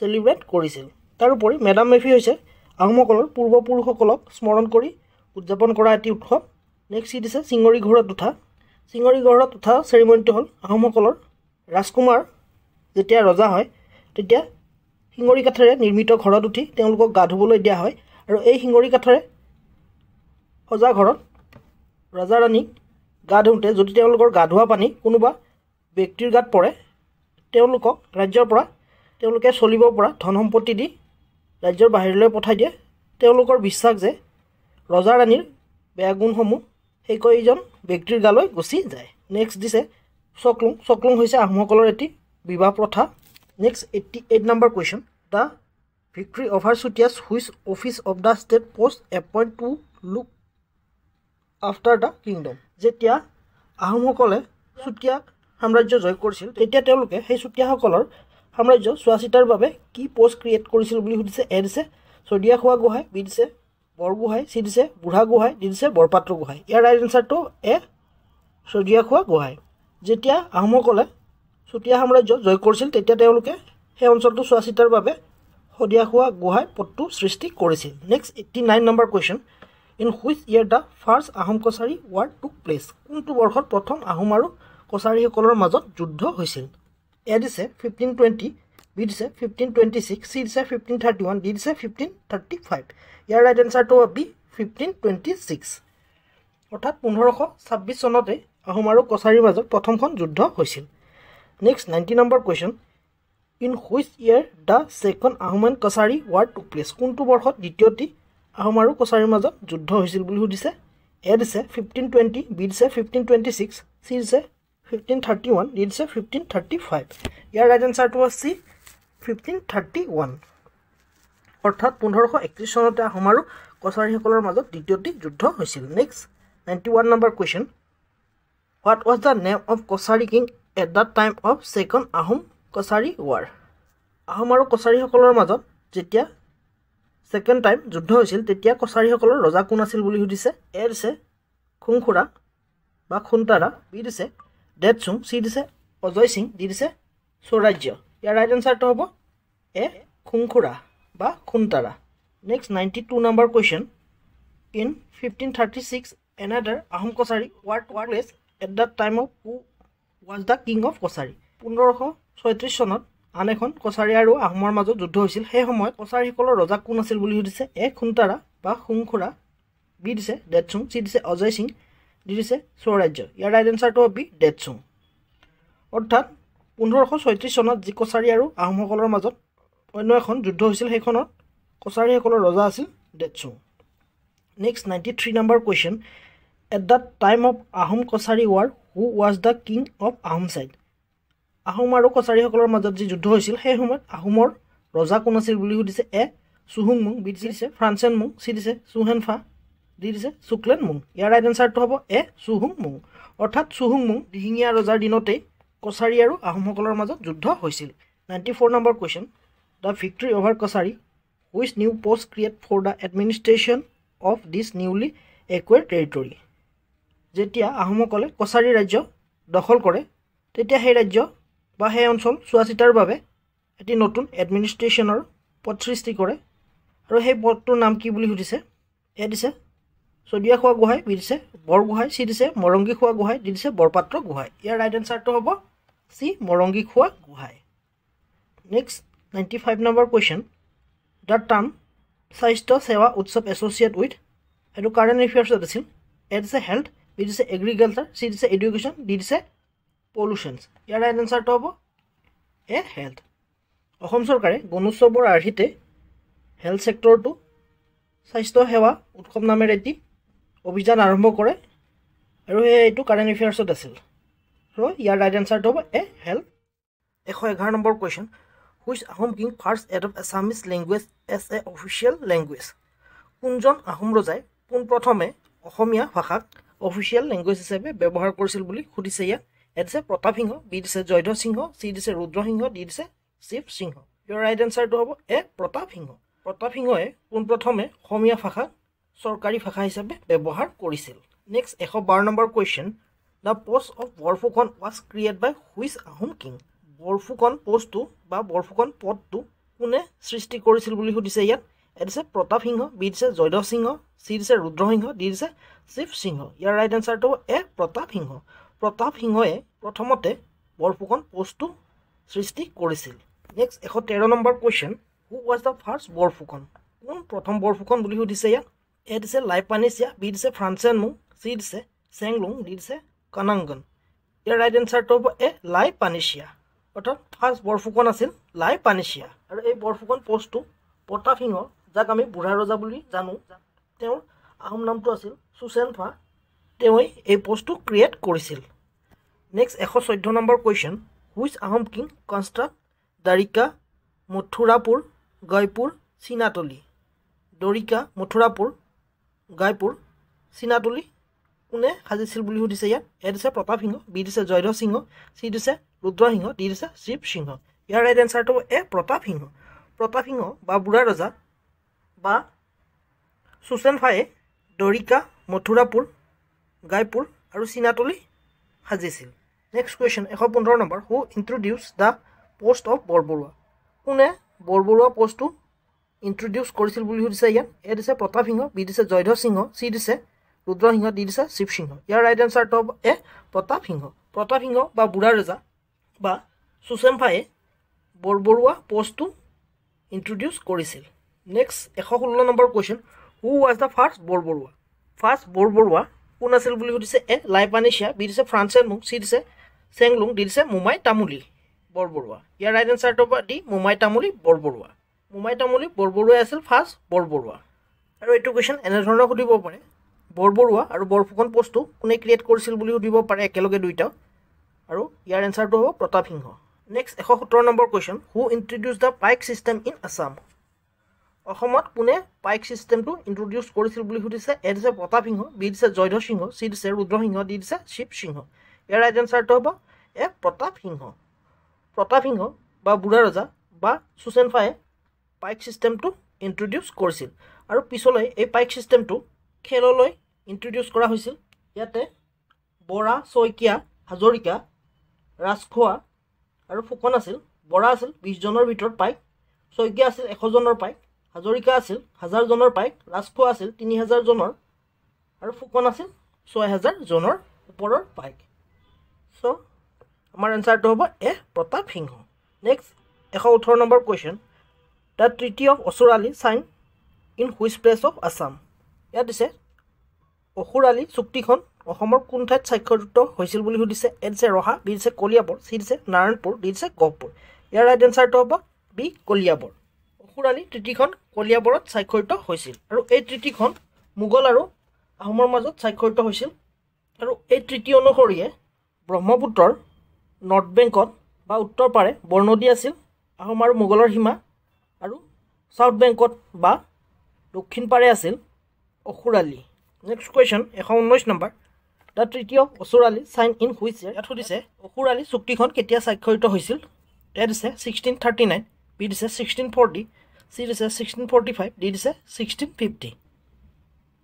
চেলিব্ৰেট কৰিছিল তাৰোপৰি মেডাম মেফি হৈছে আহোমসকলৰ পূৰ্বপুৰুষসকলক স্মৰণ কৰি উদযাপন কৰা এটি উৎসৱ নেক্সট সি দিছে সিঙৰি ঘৰত উঠা চেৰিমনিটো হ'ল আহোমসকলৰ ৰাজকুমাৰ যেতিয়া ৰজা হয় তেতিয়া শিঙৰি কাঠেৰে নিৰ্মিত ঘৰত উঠি তেওঁলোকক গা ধুবলৈ দিয়া হয় আৰু এই শিঙৰি কাঠেৰে সজা ঘৰত ৰজা ৰাণীক গা ধুওঁতে যদি তেওঁলোকৰ গা ধোৱা পানী কোনোবা ব্যক্তিৰ গাত পৰে তেওঁলোকক ৰাজ্যৰ পৰা তেওঁলোকে চলিব পৰা ধন সম্পত্তি দি ৰাজ্যৰ বাহিৰলৈ পঠাই দিয়ে তেওঁলোকৰ বিশ্বাস যে ৰজা ৰাণীৰ বেয়া গুণসমূহ সেইজন ব্যক্তিৰ গালৈ গুচি যায় নেক্সট দিছে চকলুং হৈছে আহোমসকলৰ এটি বিবাহ প্ৰথা next 88 number question the victory over Chutiyas which office of the state post appoint to look after the kingdom যেতিয়া আহোমসকলে চুতীয়া সাম্ৰাজ্য জয় কৰিছিল তেতিয়া তেওঁলোকে সেই চুতীয়াসকলৰ সাম্ৰাজ্য চোৱা চিতাৰ বাবে কি পোষ্ট ক্ৰিয়েট কৰিছিল বুলি সুধিছে এ দিছে চদিয়াখোৱা গোহাঁই বি দিছে বৰগোহাঁই চি দিছে বুঢ়া গোহাঁই ডি দিছে বৰপাত্ৰ গোহাঁই ইয়াৰ ৰাইট আনসাৰটো এ চদিয়াখোৱা গোহাঁই যেতিয়া আহোমসকলে চুতীয়া সাম্ৰাজ্য জয় কৰিছিল তেতিয়া তেওঁলোকে সেই অঞ্চলটো চোৱা চিতাৰ বাবে চদিয়াখোৱা গোহাঁই পদটো সৃষ্টি কৰিছিল next 89 number question in which year the first Ahom Kachari war টুক প্লেচ কোনটো বৰ্ষত প্ৰথম আহোম আৰু কছাৰীসকলৰ মাজত যুদ্ধ হৈছিল এ দিছে 1520 বি দিছে 1526 চি দিছে 1531 ডি দিছে 1535 ইয়াৰ ৰাইট আনসাৰটো হ'ব বি 1526 অৰ্থাৎ 1526 চনতে আহোম আৰু কছাৰীৰ মাজত প্ৰথমখন যুদ্ধ হৈছিল next 90 number question in which year the second Ahom and Kachari war টুক প্লেচ কোনটো বৰ্ষত দ্বিতীয়টি আহোম আৰু কছাৰীৰ মাজত যুদ্ধ হৈছিল বুলি সুধিছে এ দিছে 1520 বি দিছে 1526 চি দিছে 1531 ডি দিছে 1535 ইয়াৰ ৰাইট আনসাৰটো হ'ল চি 1531 অৰ্থাৎ 1531 চনতে আহোম আৰু কছাৰীসকলৰ মাজত দ্বিতীয়টি যুদ্ধ হৈছিল next 91 number question what was the name of Kachari king at the time of second Ahom Kachari war Ahom আৰু কছাৰীসকলৰ মাজত যেতিয়া ছেকেণ্ড টাইম যুদ্ধ হৈছিল তেতিয়া কছাৰীসকলৰ ৰজা কোন আছিল বুলি সুধিছে এ দিছে খুংখুৰা বা খুনতাৰা বি দিছে ডেডচুং চি দিছে অজয় সিং ডি দিছে স্বৰাজ্য ইয়াৰ ৰাইট এনসাৰটো হ'ব এ খুংখুৰা বা Khuntara next 92 number question in 1536 another ahom kosari war place at that time of who was the king of kosari 1536 চনত আন এখন কছাৰী আৰু আহোমৰ মাজত যুদ্ধ হৈছিল সেই সময়ত কছাৰীসকলৰ ৰজা কোন আছিল বুলি সুধিছে এ খুনতাৰা বা খুংখুৰা বি দিছে ডেডচুং চি দিছে অজয় সিং ডি দিছে স্বৰাজ্য ইয়াৰ ৰাইট এনসাৰটো হ'ব বি ডেডচুং অৰ্থাৎ 1536 চনত যি কছাৰী আৰু আহোমসকলৰ মাজত অন্য এখন যুদ্ধ হৈছিল সেইখনত কছাৰীসকলৰ ৰজা আছিল Detsung next 93 number question at the time of Ahom Kachari war who was the king of Ahom side Ahom আৰু কছাৰীসকলৰ মাজত যি যুদ্ধ হৈছিল সেই সময়ত আহোমৰ ৰজা কোন আছিল বুলি সুধিছে এ চুহুংমুং বি দিছে ফ্ৰান্সেনমুং চি দিছে চুহেনফা ডি দিছে চুকলেনমুং ইয়াৰ ৰাইট এনসাৰটো হ'ব এ চুহুংমুং অৰ্থাৎ চুহুংমুং দিহিঙীয়া ৰজাৰ দিনতেই কছাৰী আৰু আহোমসকলৰ মাজত যুদ্ধ হৈছিল 94 number question the victory over Kachari which new post create for the administration of this newly acquired territory যেতিয়া আহোমসকলে কছাৰী ৰাজ্য দখল কৰে তেতিয়া সেই ৰাজ্য বা সেই অঞ্চল চোৱাচিতাৰ বাবে এটি নতুন এডমিনিষ্ট্ৰেশ্যনৰ পদ সৃষ্টি কৰে আৰু সেই পদটোৰ নাম কি বুলি সুধিছে এ দিছে চদিয়া খোৱা গোহাঁই বি দিছে বৰগোহাঁই চি দিছে মৰংগী খোৱা গোহাঁই ডি দিছে বৰপাত্ৰ গোহাঁই ইয়াৰ ৰাইট এনসাৰটো হ'ব চি মৰংগী খোৱা Gohain next 95 number question the term স্বাস্থ্য সেৱা উৎসৱ এছ'চিয়েট উইথ এইটো কাৰেণ্ট এফেয়াৰ্ছত আছিল এ দিছে হেল্থ বি দিছে এগ্ৰিকালচাৰ চি দিছে এডুকেশ্যন ডি দিছে পলিউশ্যনছ ইয়াৰ ৰাইট এনসাৰটো হ'ব এ হেল্থ অসম চৰকাৰে গণোৎসৱৰ আৰ্হিতে হেল্থ ছেক্টৰটো স্বাস্থ্য সেৱা উৎসৱ নামেৰে এটি অভিযান আৰম্ভ কৰে আৰু এইটো কাৰেণ্ট এফেয়াৰ্ছত আছিল ৰ ইয়াৰ ৰাইট এনসাৰটো হ'ব এ হেল্থ 111 number question which Ahom king first adopted Assamese language as a official language কোনজন আহোম ৰজাই পোন প্ৰথমে অসমীয়া ভাষাক অফিচিয়েল লেংগুৱেজ হিচাপে ব্যৱহাৰ কৰিছিল বুলি সুধিছে ইয়াত এ দিছে প্ৰতাপ সিংহ বি দিছে জয়ধ্ব সিংহ চি দিছে ৰুদ্ৰ সিংহ ডি দিছে শিৱ সিংহ ইয়াৰ ৰাইট এনসাৰটো হ'ব এ প্ৰতাপ সিংহই পোন প্ৰথমে অসমীয়া ভাষাক চৰকাৰী ভাষা হিচাপে ব্যৱহাৰ কৰিছিল next 112 number question the post of Borphukan was create by which Ahom king Borphukan পোষ্টটো বা বৰফুকন পদটো কোনে সৃষ্টি কৰিছিল বুলি সুধিছে ইয়াত এ দিছে প্ৰতাপ সিংহ বি দিছে জয়ধ্ব সিংহ চি দিছে ৰুদ্ৰ সিংহ ডি দিছে শিৱ সিংহ ইয়াৰ ৰাইট এনসাৰটো এ প্ৰতাপ সিংহই প্ৰথমতে বৰফুকন পোষ্টটো সৃষ্টি কৰিছিল next 113 number question who was the first Borphukan কোন প্ৰথম বৰফুকন বুলি সুধিছে ইয়াত এ দিছে লাইপানিছিয়া বি দিছে ফ্ৰান্সেনমুং চি দিছে চেংলুং ডি দিছে কানাংগন ইয়াৰ ৰাইট এনসাৰটো হ'ব এ লাইপানিছিয়া অৰ্থাৎ ফাৰ্ষ্ট বৰফুকন আছিল লাইপানিছিয়া আৰু এই বৰফুকন পোষ্টটো প্ৰতাপ সিংহ যাক আমি বুঢ়া ৰজা বুলি জানো তেওঁৰ আহোম নামটো আছিল চুচেনফা তেওঁই এই পোষ্টটো ক্ৰিয়েট কৰিছিল next 114 number question which Ahom king construct Dwarika Mathurapur Gaypur Chinatali Darika Mathurapur Gaypur Chinatali কোনে সাজিছিল বুলি সুধিছে ইয়াত এ দিছে প্ৰতাপ সিংহ বি দিছে জয়ধ্ব সিংহ চি দিছে ৰুদ্ৰ সিংহ ডি দিছে শিৱ সিংহ ইয়াৰ ৰাইট এনসাৰটো এ প্ৰতাপ সিংহ বা বুঢ়া ৰজা বা চুচেনফায়ে দৰিকা মথুৰাপুৰ গায়পুৰ আৰু চিনাতলি সাজিছিল next question 115 number who introduce the post of Borbarua কোনে বৰবৰুৱা পোষ্টটো ইন্ট্ৰডিউচ কৰিছিল বুলি সুধিছে ইয়াত এ দিছে প্ৰতাপ সিংহ বি দিছে জয়ধ্ব সিংহ চি দিছে ৰুদ্ৰ সিংহ ডি দিছে শিৱ সিংহ ইয়াৰ ৰাইট এনসাৰটো হ'ব এ প্ৰতাপ সিংহ বা বুঢ়া ৰজা বা চুচেনফায়ে বৰবৰুৱা পোষ্টটো ইন্ট্ৰডিউচ কৰিছিল next 116 number question who was the first Borbarua কোন আছিল বুলি সুধিছে এ লাইপানিছিয়া বি দিছে ফ্ৰান্সেনমুং চি দিছে চেংলুং ডি দিছে মোমাই তামুলী বৰবৰুৱা ইয়াৰ ৰাইট এনসাৰটো হ'ব ডি মোমাই তামুলী বৰবৰুৱাই আছিল ফাৰ্ষ্ট বৰবৰুৱা আৰু এইটো কুৱেশ্যন এনেধৰণৰ সুধিব পাৰে বৰবৰুৱা আৰু বৰফুকন পোষ্টটো কোনে ক্ৰিয়েট কৰিছিল বুলি সুধিব পাৰে একেলগে দুইটা আৰু ইয়াৰ এনসাৰটো হ'ব Pratap Singha next 117 number question who introduce the paik system in Assam অসমত কোনে পাইক সিস্টেমটো ইন্ট্ৰোডিউস কৰিছিল বুলি সুধিছে এ দিছে প্ৰতাপ সিংহ বি দিছে জয়ধ্বজ সিংহ চি দিছে ৰুদ্ৰসিংহ ডি দিছে শিৱ সিংহ ইয়াৰ ৰাইট এনসাৰটো হ'ব এ প্ৰতাপ সিংহ বা বুঢ়া ৰজা বা সুচেনফায়ে পাইক সিস্টেমটো ইন্ট্ৰোডিউস কৰিছিল আৰু পিছলৈ এই পাইক সিস্টেমটো খেললৈ ইন্ট্ৰোডিউস কৰা হৈছিল ইয়াতে বৰা শইকীয়া হাজৰিকা ৰাজখোৱা আৰু ফুকন আছিল বৰা আছিল 20 জনৰ ভিতৰত পাইক শইকীয়া আছিল 100 জনৰ পাইক হাজৰিকা আছিল 1000 জনৰ পাইক ৰাজখোৱা আছিল 3000 জনৰ আৰু ফুকন আছিল 6000 জনৰ ওপৰৰ পাইক সো আমাৰ এনসাৰটো হ'ব A Pratap Singha next 118 number question the treaty of Asurali sign in which place of Assam ইয়াত দিছে অসুৰালি চুক্তিখন অসমৰ কোন ঠাইত স্বাক্ষৰিত হৈছিল বুলি সুধিছে এ দিছে ৰহা বি দিছে কলিয়াবৰ চি দিছে নাৰায়ণপুৰ ডি দিছে গহপুৰ ইয়াৰ ৰাইট এনসাৰটো হ'ব বি কলিয়াবৰ অসুৰালি ট্ৰিটিখন কলিয়াবৰত স্বাক্ষৰিত হৈছিল আৰু এই ট্ৰিটিখন মোগল আৰু আহোমৰ মাজত স্বাক্ষৰিত হৈছিল আৰু এই ট্ৰিটি অনুসৰিয়ে ব্ৰহ্মপুত্ৰৰ নৰ্থ বেংকত বা উত্তৰ পাৰে বৰনদী আছিল আহোম আৰু মোগলৰ সীমা আৰু সাউথ বেংকত বা দক্ষিণ পাৰে আছিল Asurali next question 119 number the treaty of Asurali sign in which ইয়াৰ ইয়াত সুধিছে অসুৰালি চুক্তিখন কেতিয়া স্বাক্ষৰিত হৈছিল এ দিছে 1639 বি দিছে 1640 চি দিছে 1645 ডি দিছে 1650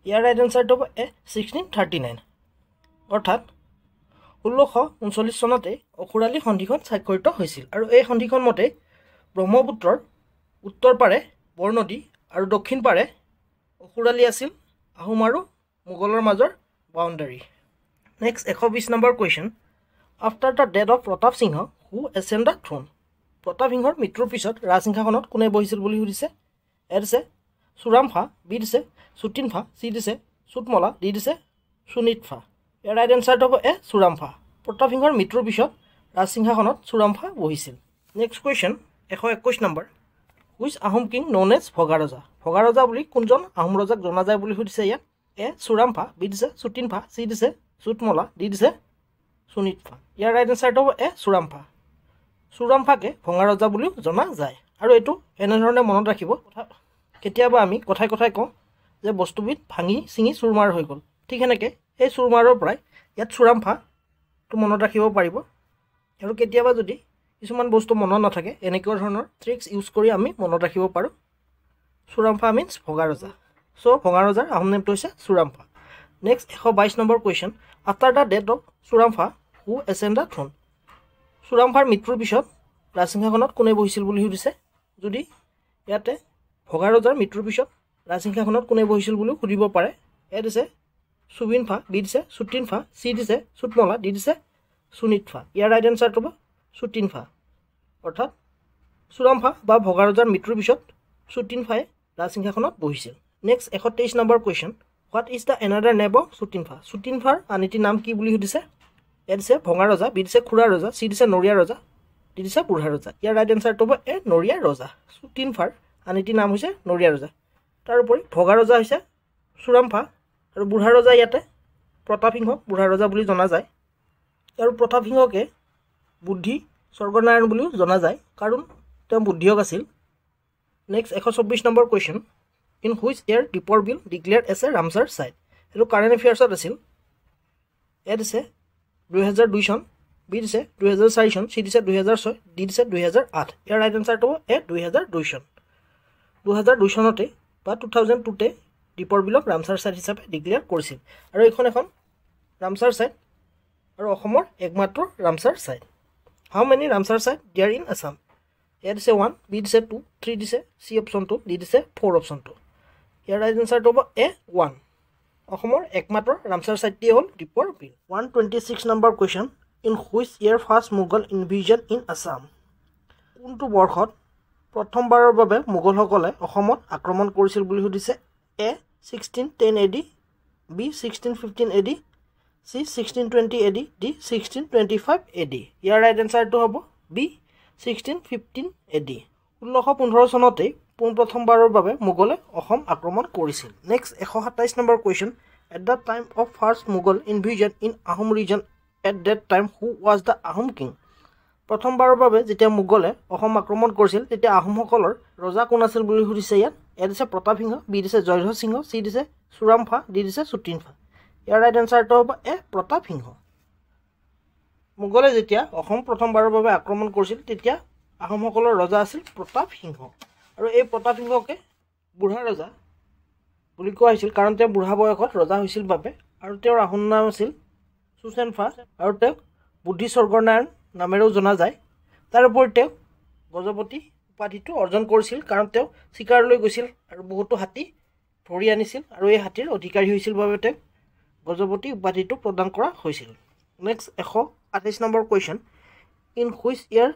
ইয়াৰ ৰাইট এনসাৰটো হ'ব এ 1639 অৰ্থাৎ 1639 চনতে অসুৰালি সন্ধিখন স্বাক্ষৰিত হৈছিল আৰু এই সন্ধিখন মতে ব্ৰহ্মপুত্ৰৰ উত্তৰ পাৰে বৰনদী আৰু দক্ষিণ পাৰে অসুৰালি আছিল আহোম আৰু মোগলৰ মাজৰ boundary next 120 number question after the death of Pratap Singha who ascend the throne Pratap সিংহৰ মৃত্যুৰ পিছত ৰাজসিংহাসনত কোনে বহিছিল বুলি সুধিছে এ দিছে চুৰামফা বি দিছে চুটিনফা চি দিছে চুটমলা ডি দিছে সুনিতফা ইয়াৰ ৰাইট এনসাৰটো হ'ব এ চুৰামফা প্ৰতাপ সিংহৰ মৃত্যুৰ পিছত ৰাজসিংহাসনত চুৰামফা বহিছিল next question 121 number which Ahom king known as Bhaga Raja বুলি কোনজন আহোম ৰজাক জনা যায় বুলি সুধিছে ইয়াত এ চুৰামফা বি দিছে চুটিনফা চি দিছে চুটমলা ডি দিছে সুনিতফা ইয়াৰ ৰাইট এনসাৰটো হ'ব এ চুৰামফাকে ভঙা ৰজা বুলিও জনা যায় আৰু এইটো এনেধৰণে মনত ৰাখিব কেতিয়াবা আমি কথাই কওঁ যে বস্তুবিধ ভাঙি চিঙি চুৰমাৰ হৈ গ'ল ঠিক এনেকৈ এই চুৰমাৰৰ পৰাই ইয়াত চুৰামফাটো মনত ৰাখিব পাৰিব আৰু কেতিয়াবা যদি কিছুমান বস্তু মনত নাথাকে এনেকুৱা ধৰণৰ ট্ৰিক্স ইউজ কৰি আমি মনত ৰাখিব পাৰোঁ চুৰামফা মিন্স ভগা ৰজা চ' ভগা ৰজাৰ আহোম নেমটো হৈছে Suramphaa next 122 number question after the death of Suramphaa who ascend the throne চুৰামফাৰ মৃত্যুৰ পিছত ৰাজসিংহাসনত কোনে বহিছিল বুলি সুধিছে যদি ইয়াতে ভগা ৰজাৰ মৃত্যুৰ পিছত ৰাজসিংহাসনত কোনে বহিছিল বুলি সুধিব পাৰে এ দিছে সুবিনফা বি দিছে চুটিনফা চি দিছে চুটমলা ডি দিছে সুনিতফা ইয়াৰ ৰাইট এনসাৰটো হ'ব চুটিনফা অৰ্থাৎ চুৰামফা বা ভগা ৰজাৰ মৃত্যুৰ পিছত চুটিনফাই ৰাজসিংহাসনত বহিছিল next 123 number question what is the another name of চুটিনফাৰ আন এটি নাম কি বুলি সুধিছে এ দিছে ভঙা ৰজা বি দিছে খুৰা ৰজা চি দিছে নৰিয়া ৰজা ডি দিছে বুঢ়া ৰজা ইয়াৰ ৰাইট এনসাৰটো হ'ব এ নৰিয়া ৰজা চুটিনফাৰ আন এটি নাম হৈছে নৰিয়া ৰজা তাৰোপৰি ভগা ৰজা হৈছে চুৰামফা আৰু বুঢ়া ৰজা ইয়াতে প্ৰতাপ সিংহক বুঢ়া ৰজা বুলি জনা যায় আৰু প্ৰতাপ সিংহকে বুদ্ধি স্বৰ্গনাৰায়ণ বুলিও জনা যায় কাৰণ তেওঁ বুদ্ধিয়ক আছিল next 124 number question in which ইয়াৰ দীপৰ বিল ডিক্লেয়াৰ্ড এজ এ ৰামচাৰ চাইট এইটো কাৰেণ্ট এফেয়াৰ্ছত আছিল এ দিছে 2002 চন বি দিছে 2004 চন চি দিছে 2006 ডি দিছে 2008 ইয়াৰ ৰাইট এনসাৰটো হ'ব এ 2002 চন 2002 চনতে বা 2002তে দীপৰ বিলক ৰামচাৰ চাইট হিচাপে ডিক্লেয়াৰ কৰিছিল আৰু এইখন এখন ৰামচাৰ চাইট আৰু অসমৰ একমাত্ৰ Ramsar site how many Ramsar site there in Assam A দিছে 1 বি দিছে 2 3 দিছে চি অপশ্যন 2 ডি দিছে 4 অপশ্যন 2 ইয়াৰ ৰাইট এনসাৰটো হ'ব এ 1 অসমৰ একমাত্ৰ ৰামচাৰ চাইটটি হ'ল Deepor Beel 126 number question in which year first Mughal invasion in Assam কোনটো বৰ্ষত প্ৰথমবাৰৰ বাবে মোগলসকলে অসমত আক্ৰমণ কৰিছিল বুলি সুধিছে A 1610 AD B 1615 AD C 1620 AD D 1625 AD ইয়াৰ ৰাইট এনসাৰটো হ'ব বি 1615 AD 1615 চনতে পোনপ্ৰথমবাৰৰ বাবে মোগলে অসম আক্ৰমণ কৰিছিল next 127 number question at the time of first Mughal invasion in Ahom reign at that time who was the Ahom king প্ৰথমবাৰৰ বাবে যেতিয়া মোগলে অসম আক্ৰমণ কৰিছিল তেতিয়া আহোমসকলৰ ৰজা কোন আছিল বুলি সুধিছে ইয়াত এ দিছে প্ৰতাপ সিংহ, বি দিছে জয়ধ্বজ সিংহ, চি দিছে চুৰামফা, ডি দিছে চুটিনফা। ইয়াৰ ৰাইট এনচাৰটো হ'ব এ প্ৰতাপ সিংহ। মোগলে যেতিয়া অসম প্ৰথমবাৰৰ বাবে আক্ৰমণ কৰিছিল তেতিয়া আহোমসকলৰ ৰজা আছিল প্ৰতাপ সিংহ, আৰু এই প্ৰতাপ সিংহকে বুঢ়া ৰজা বুলি কোৱা হৈছিল কাৰণ তেওঁ বুঢ়া বয়সত ৰজা হৈছিল বাবে, আৰু তেওঁৰ আহোম নাম আছিল চুচেনফা, আৰু তেওঁক বুদ্ধি স্বৰ্গনাৰায়ণ নামেৰেও জনা যায়। তাৰোপৰি তেওঁক গজপতি উপাধিটো অৰ্জন কৰিছিল কাৰণ তেওঁ চিকাৰলৈ গৈছিল আৰু বহুতো হাতী ধৰি আনিছিল, আৰু এই হাতীৰ অধিকাৰী হৈছিল বাবে তেওঁক গজপতি উপাধিটো প্ৰদান কৰা হৈছিল। Next 128 number question, in which year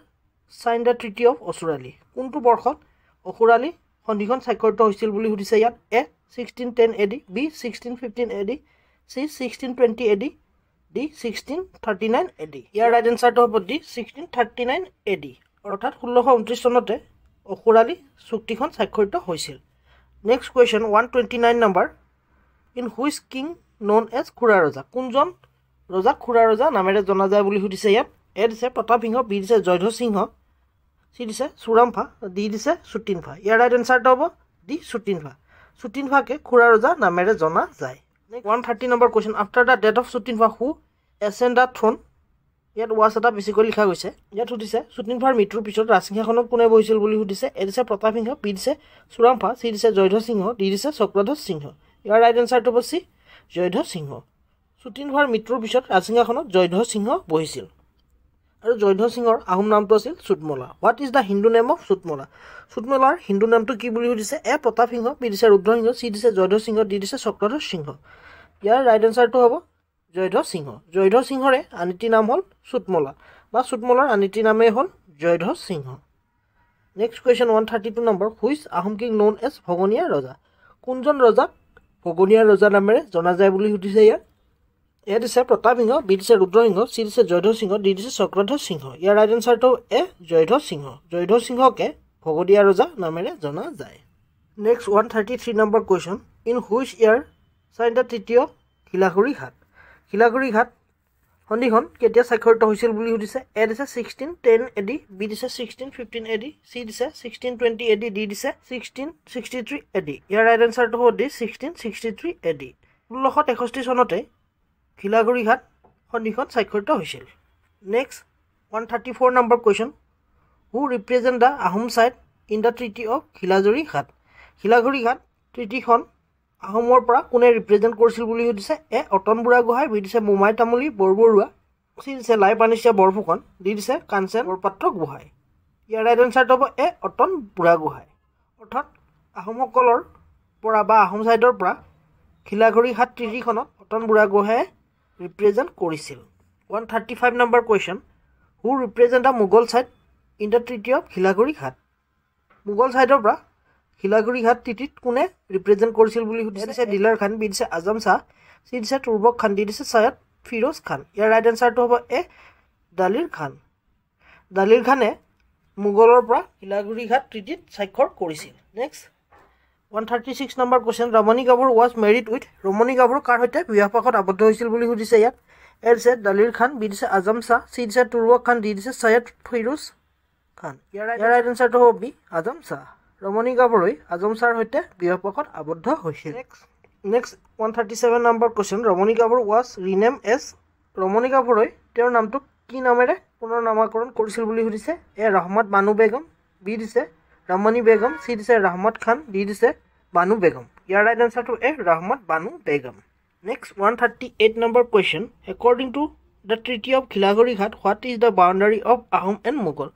sign the treaty of Asurali? কোনটো বৰ্ষত অসুৰালি সন্ধিখন স্বাক্ষৰিত হৈছিল বুলি সুধিছে ইয়াত? A 1610 AD, B 1615 AD, C 1620 AD, D 1639 AD। ইয়াৰ ৰাইট এনচাৰটো হ'ব ডি 1639 AD, অৰ্থাৎ 1629 চনতে অসুৰালি চুক্তিখন স্বাক্ষৰিত হৈছিল। Next question 129 number, in which king known as Khura Raja? কোনজন ৰজাক খুৰা ৰজা নামেৰে জনা যায় বুলি সুধিছে ইয়াত? এ দিছে প্ৰতাপ সিংহ, বি দিছে জয়ধ্বজ সিংহ, চি দিছে চুৰামফা, ডি দিছে চুটিনফা। ইয়াৰ ৰাইট এনচাৰটো হ'ব ডি চুটিনফা। চুটিনফাকে খুৰা ৰজা নামেৰে জনা যায়। 130 number question, after the death of Sutinpha who ascend the throne? ইয়াত ৱাচ এটা বেছিকৈ লিখা গৈছে। ইয়াত সুধিছে চুটিনফাৰ মৃত্যুৰ পিছত ৰাজসিংহাসনত কোনে বহিছিল বুলি সুধিছে? এ দিছে প্ৰতাপ সিংহ, বি দিছে চুৰামফা, চি দিছে জয়ধ্বজ সিংহ, ডি দিছে চক্ৰধ্বজ সিংহ। ইয়াৰ ৰাইট এনচাৰটো হ'ব চি জয়ধ্বজ সিংহ। চুটিনফাৰ মৃত্যুৰ পিছত ৰাজসিংহাসনত জয়ধ্বজ সিংহ বহিছিল, আৰু জয়ধ্বজ সিংহৰ আহোম নামটো আছিল Sutamla. What is the Hindu name of Sutamla? চুটমলাৰ হিন্দু নামটো কি বুলি সুধিছে? এ প্ৰতাপ সিংহ, বি দিছে ৰুদ্ৰ সিংহ, চি দিছে জয়ধ্বজ সিংহ, ডি দিছে চক্ৰধ্বজ সিংহ। ইয়াৰ ৰাইট এনচাৰটো হ'ব জয়ধ্বজ সিংহ। জয়ধ্বজ সিংহৰে আনীতি নাম হ'ল চুটমলা, বা চুটমলাৰ আনীতি নামেই হ'ল Jayadhwaj Singha. Next question 132 number, which Ahom king known as Bhagania raja? কোনজন ৰজাক ভগনীয়া ৰজা নামেৰে জনা যায় বুলি সুধিছে ইয়াত? এ দিছে প্ৰতাপ সিংহ, বি দিছে ৰুদ্ৰ সিংহ, চি দিছে জয়ধ্বজ সিংহ, ডি দিছে চক্ৰধ্বজ সিংহ। ইয়াৰ ৰাইট এনচাৰটো এ জয়ধ্বজ সিংহ। জয়ধ্বজ সিংহকে ভগনীয়া ৰজা নামেৰে জনা যায়। Next 133 number question, in which year sign the treaty of Shilaguri Ghat? Shilaguri ঘাট সন্ধিখন কেতিয়া স্বাক্ষৰিত হৈছিল বুলি সুধিছে? এ দিছে 1610 AD, বি দিছে 1615 AD, চি দিছে 1620 AD, ডি দিছে 1663 AD। ইয়াৰ ৰাইট এনচাৰটো হ'ব ডি 1663 AD। 1663 চনতে শিলাগুৰি ঘাট সন্ধিখন স্বাক্ষৰিত হৈছিল। Next 134 number question, who represent the Ahom side in the treaty of Shilajuri Ghat? Shilaguri ঘাট ট্ৰিটিখন আহোমৰ পৰা কোনে ৰিপ্ৰেজেণ্ট কৰিছিল বুলি সুধিছে? এ অটন বুঢ়াগোহাঁই, বি দিছে মোমাই তামুলী বৰবৰুৱা, চি দিছে লাই পানিছিয়া বৰফুকন, ডি দিছে কাঞ্চন বৰপাত্ৰ গোহাঁই। ইয়াৰ ৰাইট এনচাৰটো হ'ব এ অটন বুঢ়াগোহাঁই। অৰ্থাৎ আহোমসকলৰ পৰা বা আহোম ছাইডৰ পৰা শিলাগুৰি ঘাট ট্ৰিটিখনত অটন বুঢ়াগোহাঁয়ে ৰিপ্ৰেজেণ্ট কৰিছিল। 135 number question, who represent the Mughal side in the treaty of Shilaguri Ghat? Mughal ছাইডৰ পৰা শিলাগুৰি ঘাট ট্ৰিটিত কোনে ৰিপ্ৰেজেণ্ট কৰিছিল বুলি সুধিছে? দিলাৰ খান, বি দিছে আজম শ্বাহ, চি দিছে তুৰ্বক খান, ডি দিছে ছৈয়দ ফিৰোজ খান। ইয়াৰ ৰাইট এনচাৰটো হ'ব এ দালিৰ খান। দালিৰ খানে মোগলৰ পৰা শিলাগুৰি ঘাট ট্ৰিটিত স্বাক্ষৰ কৰিছিল। নেক্সট 136 নম্বৰ কুৱেশ্যন, ৰমণী গাভৰু ৱাজ মেৰিড উইথ? ৰমণী গাভৰু কাৰ সৈতে বিবাহপাশত আবদ্ধ হৈছিল বুলি সুধিছে ইয়াত? এ দিছে দালিৰ খান, বি দিছে আজম শ্বাহ, চি দিছে তুৰ্বক খান, ডি দিছে ছৈয়দ ফিৰোজ খান। ইয়াৰ ৰাইট এনচাৰটো হ'ব বি আজম শ্বাহ। ৰমণী গাভৰুই আজম শ্বাহৰ সৈতে বিবাহপাশত আবদ্ধ হৈছিল। নেক্সট 137 নম্বৰ কুৱেশ্যন, ৰমণী গাভৰু ৱাজ ৰিনেম এজ? ৰমণী গাভৰুই তেওঁৰ নামটোক কি নামেৰে পুনৰ নামাকৰণ কৰিছিল বুলি সুধিছে? এ ৰহমত বানু বেগম, বি দিছে ৰমণী বেগম, চি দিছে ৰহমত খান, ডি দিছে বানু বেগম। ইয়াৰ ৰাইট এনচাৰটো A Rahmat Banu Begum. Next 138 number question, according to the treaty of Shilaguri Ghat what is the boundary of Ahom and Mughal?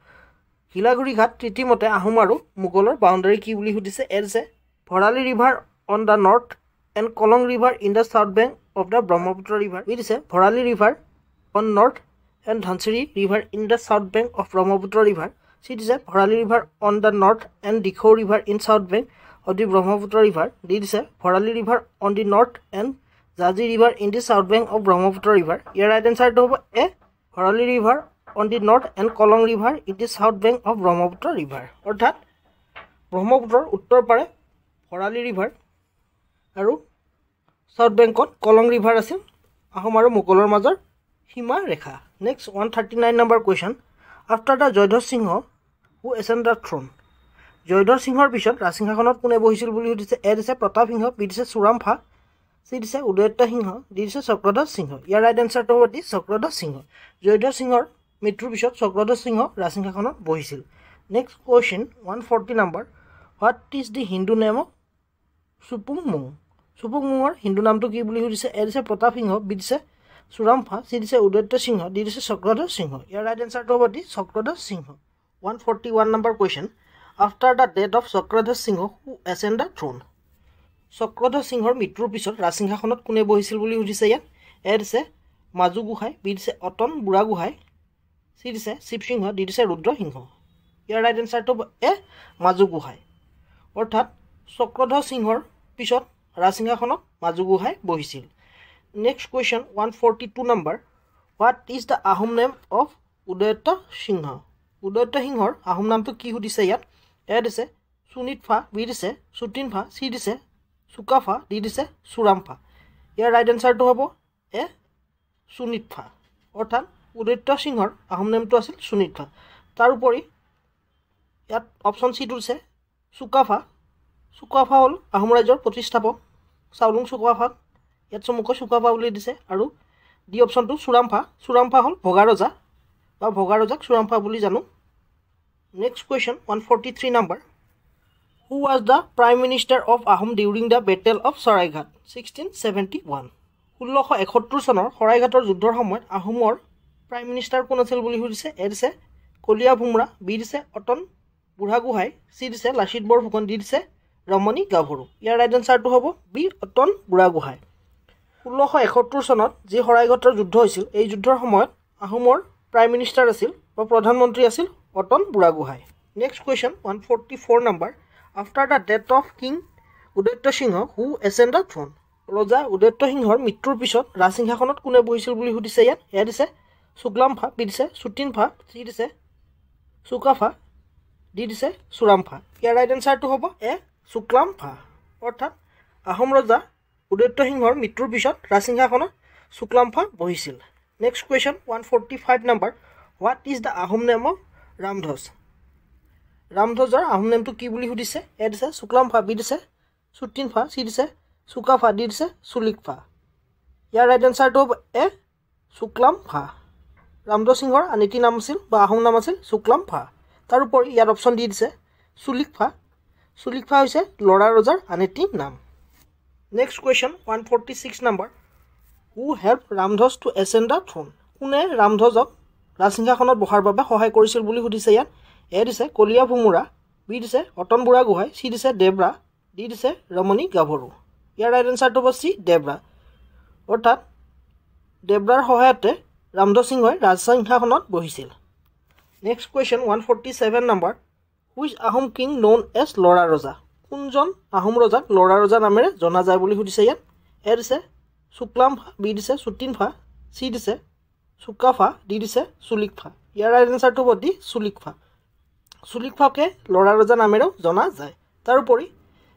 Shilaguri Ghat treaty মতে আহোম আৰু মোগলৰ বাউণ্ডাৰী কি বুলি সুধিছে? এ দিছে Bharali river on the north and Kolong river in the south bank of the Brahmaputra river, B দিছে Bharali river on north and Dhansiri river in the south bank of Brahmaputra river, C দিছে Bharali river on the north and Dikhow river in south bank of the Brahmaputra river, D দিছে Bharali river on the north and জাজি river in the south bank of Brahmaputra river. Year right এনচাৰটো হ'ব A Bharali river on the north and Kolong river in the south bank of Brahmaputra river. অৰ্থাৎ ব্ৰহ্মপুত্ৰৰ উত্তৰ পাৰে Bharali river আৰু south বেংকত কলং ৰিভাৰ আছিল আহোম আৰু মোগলৰ মাজৰ সীমা ৰেখা। Next 139 number question, after the Jayadhwaj Singha who ascend the throne? Jayadhwaj সিংহৰ পিছত ৰাজসিংহাসনত কোনে বহিছিল বুলি সুধিছে এ দিছে প্ৰতাপ সিংহ বি দিছে চুৰামফা চি দিছে উদয়াদিত্য সিংহ ডি দিছে চক্ৰধ্বজ সিংহ ইয়াৰ ৰাইট এনচাৰটো হ'ব ডি চক্ৰধ্বজ সিংহ জয়ধৰ সিংহৰ মৃত্যুৰ পিছত চক্ৰধ্বজ সিংহ ৰাজসিংহাসনত বহিছিল next question 140 number what is the Hindu name of Supungmung চুপুংমুঙৰ হিন্দু নামটো কি বুলি সুধিছে এ দিছে প্ৰতাপ সিংহ বি দিছে চুৰামফা চি দিছে উদয়াদিত্য সিংহ ডি দিছে চক্ৰধ্বজ সিংহ ইয়াৰ ৰাইট এনচাৰটো হ'ব D Chakradhwaj Singha 141 number question after the death of Chakradhwaj Singha who ascend the throne Chakradhwaj সিংহৰ মৃত্যুৰ পিছত ৰাজসিংহাসনত কোনে বহিছিল বুলি সুধিছে ইয়াত এ দিছে মাজু গোহাঁই বি দিছে অতন বুঢ়াগোহাঁই চি দিছে শিৱসিংহ ডি দিছে ৰুদ্ৰসিংহ ইয়াৰ ৰাইট এনচাৰটো এ মাজু গোহাঁই অৰ্থাৎ চক্ৰধ্বজ সিংহৰ পিছত ৰাজসিংহাসনত মাজু গোহাঁই বহিছিল next question 142 number what is the Ahom name of Udayaditya Singha Udayaditya সিংহৰ আহোম নামটো কি সুধিছে ইয়াত এ দিছে সুনীতফা বি দিছে সুতিনফা চি দিছে চুকাফা ডি দিছে চুৰামফা ইয়াৰ ৰাইট এনচাৰটো হ'ব এ সুনীতফা অৰ্থাৎ উদয়াদিত্য সিংহৰ আহোম নামটো আছিল সুনীতফা তাৰোপৰি ইয়াত অপশ্যন চিটো দিছে চুকাফা চুকাফা হ'ল আহোম ৰাজ্যৰ প্ৰতিষ্ঠাপক চাউলুং চুকাফাক ইয়াত চমুকৈ চুকাফা বুলি দিছে আৰু ডি অপশ্যনটো চুৰামফা চুৰামফা হ'ল ভগা ৰজা বা ভগা ৰজাক চুৰামফা বুলি জানো next question 143 number who was the prime minister of Ahom during the battle of Saraighat 1671 1671 চনৰ শৰাইঘাটৰ যুদ্ধৰ সময়ত আহোমৰ প্ৰাইম মিনিষ্টাৰ কোন আছিল বুলি সুধিছে এ দিছে কলীয়া ভোমৰা বি দিছে অতন বুঢ়াগোহাঁই চি দিছে লাচিত বৰফুকন ডি দিছে ৰমণী গাভৰু ইয়াৰ ৰাইট এনচাৰটো হ'ব বি অতন বুঢ়াগোহাঁই 1671 চনত যি শৰাইঘাটৰ যুদ্ধ হৈছিল এই যুদ্ধৰ সময়ত আহোমৰ প্ৰাইম মিনিষ্টাৰ আছিল বা প্ৰধানমন্ত্ৰী আছিল Atan Burhagohain next question 144 number after the death of king Udayaditya Singha who ascend the throne ৰজা উদয়াদিত্য সিংহৰ মৃত্যুৰ পিছত ৰাজসিংহাসনত কোনে বহিছিল বুলি সুধিছে ইয়াত এ দিছে শুক্লামফা বি দিছে সুতিনফা চি দিছে চুকাফা ডি দিছে চুৰামফা ইয়াৰ ৰাইট এনচাৰটো হ'ব এ শুক্লামফা অৰ্থাৎ আহোম ৰজা উদয়াদিত্য সিংহৰ মৃত্যুৰ পিছত ৰাজসিংহাসনত শুক্লামফা বহিছিল next question 145 number what is the Ahom name of Ramdhwaj ৰামধ্বজৰ আহোম নেমটো কি বুলি সুধিছে এ দিছে শুক্লামফা বি দিছে সুতিনফা চি দিছে চুকাফা ডি দিছে চুলিকফা ইয়াৰ ৰাইট এনচাৰটো হ'ব এ শুক্লামফা ৰামধ্বজ সিংহৰ আন এটি নাম আছিল বা আহোম নাম আছিল শুক্লামফা তাৰোপৰি ইয়াত অপশ্যন দি দিছে চুলিকফা চুলিকফা হৈছে ল'ৰা ৰজাৰ আন এটি নাম next question 146 number who help Ramdhwaj to ascend the throne কোনে ৰামধ্বজক ৰাজসিংহাসনত বহাৰ বাবে সহায় কৰিছিল বুলি সুধিছে ইয়াত এ দিছে কলীয়া ভোমোৰা বি দিছে অতন বুঢ়াগোহাঁই চি দিছে দেৱৰা ডি দিছে ৰমণী গাভৰু ইয়াৰ ৰাইট এনচাৰটো হ'ব চি দেৱৰা অৰ্থাৎ দেৱৰাৰ সহায়তে ৰামধ্বজ সিংহই ৰাজসিংহাসনত বহিছিল next question 147 number which Ahom king known as Lora Raja কোনজন আহোম ৰজাক ল'ৰা ৰজা নামেৰে জনা যায় বুলি সুধিছে ইয়াত এ দিছে শুক্লামফা বি দিছে সুতিনফা চি দিছে চুকাফা ডি দিছে চুলিকফা ইয়াৰ ৰাইট এনচাৰটো হ'ব ডি চুলিকফা চুলিকফাকে ল'ৰা ৰজা নামেৰেও জনা যায় তাৰোপৰি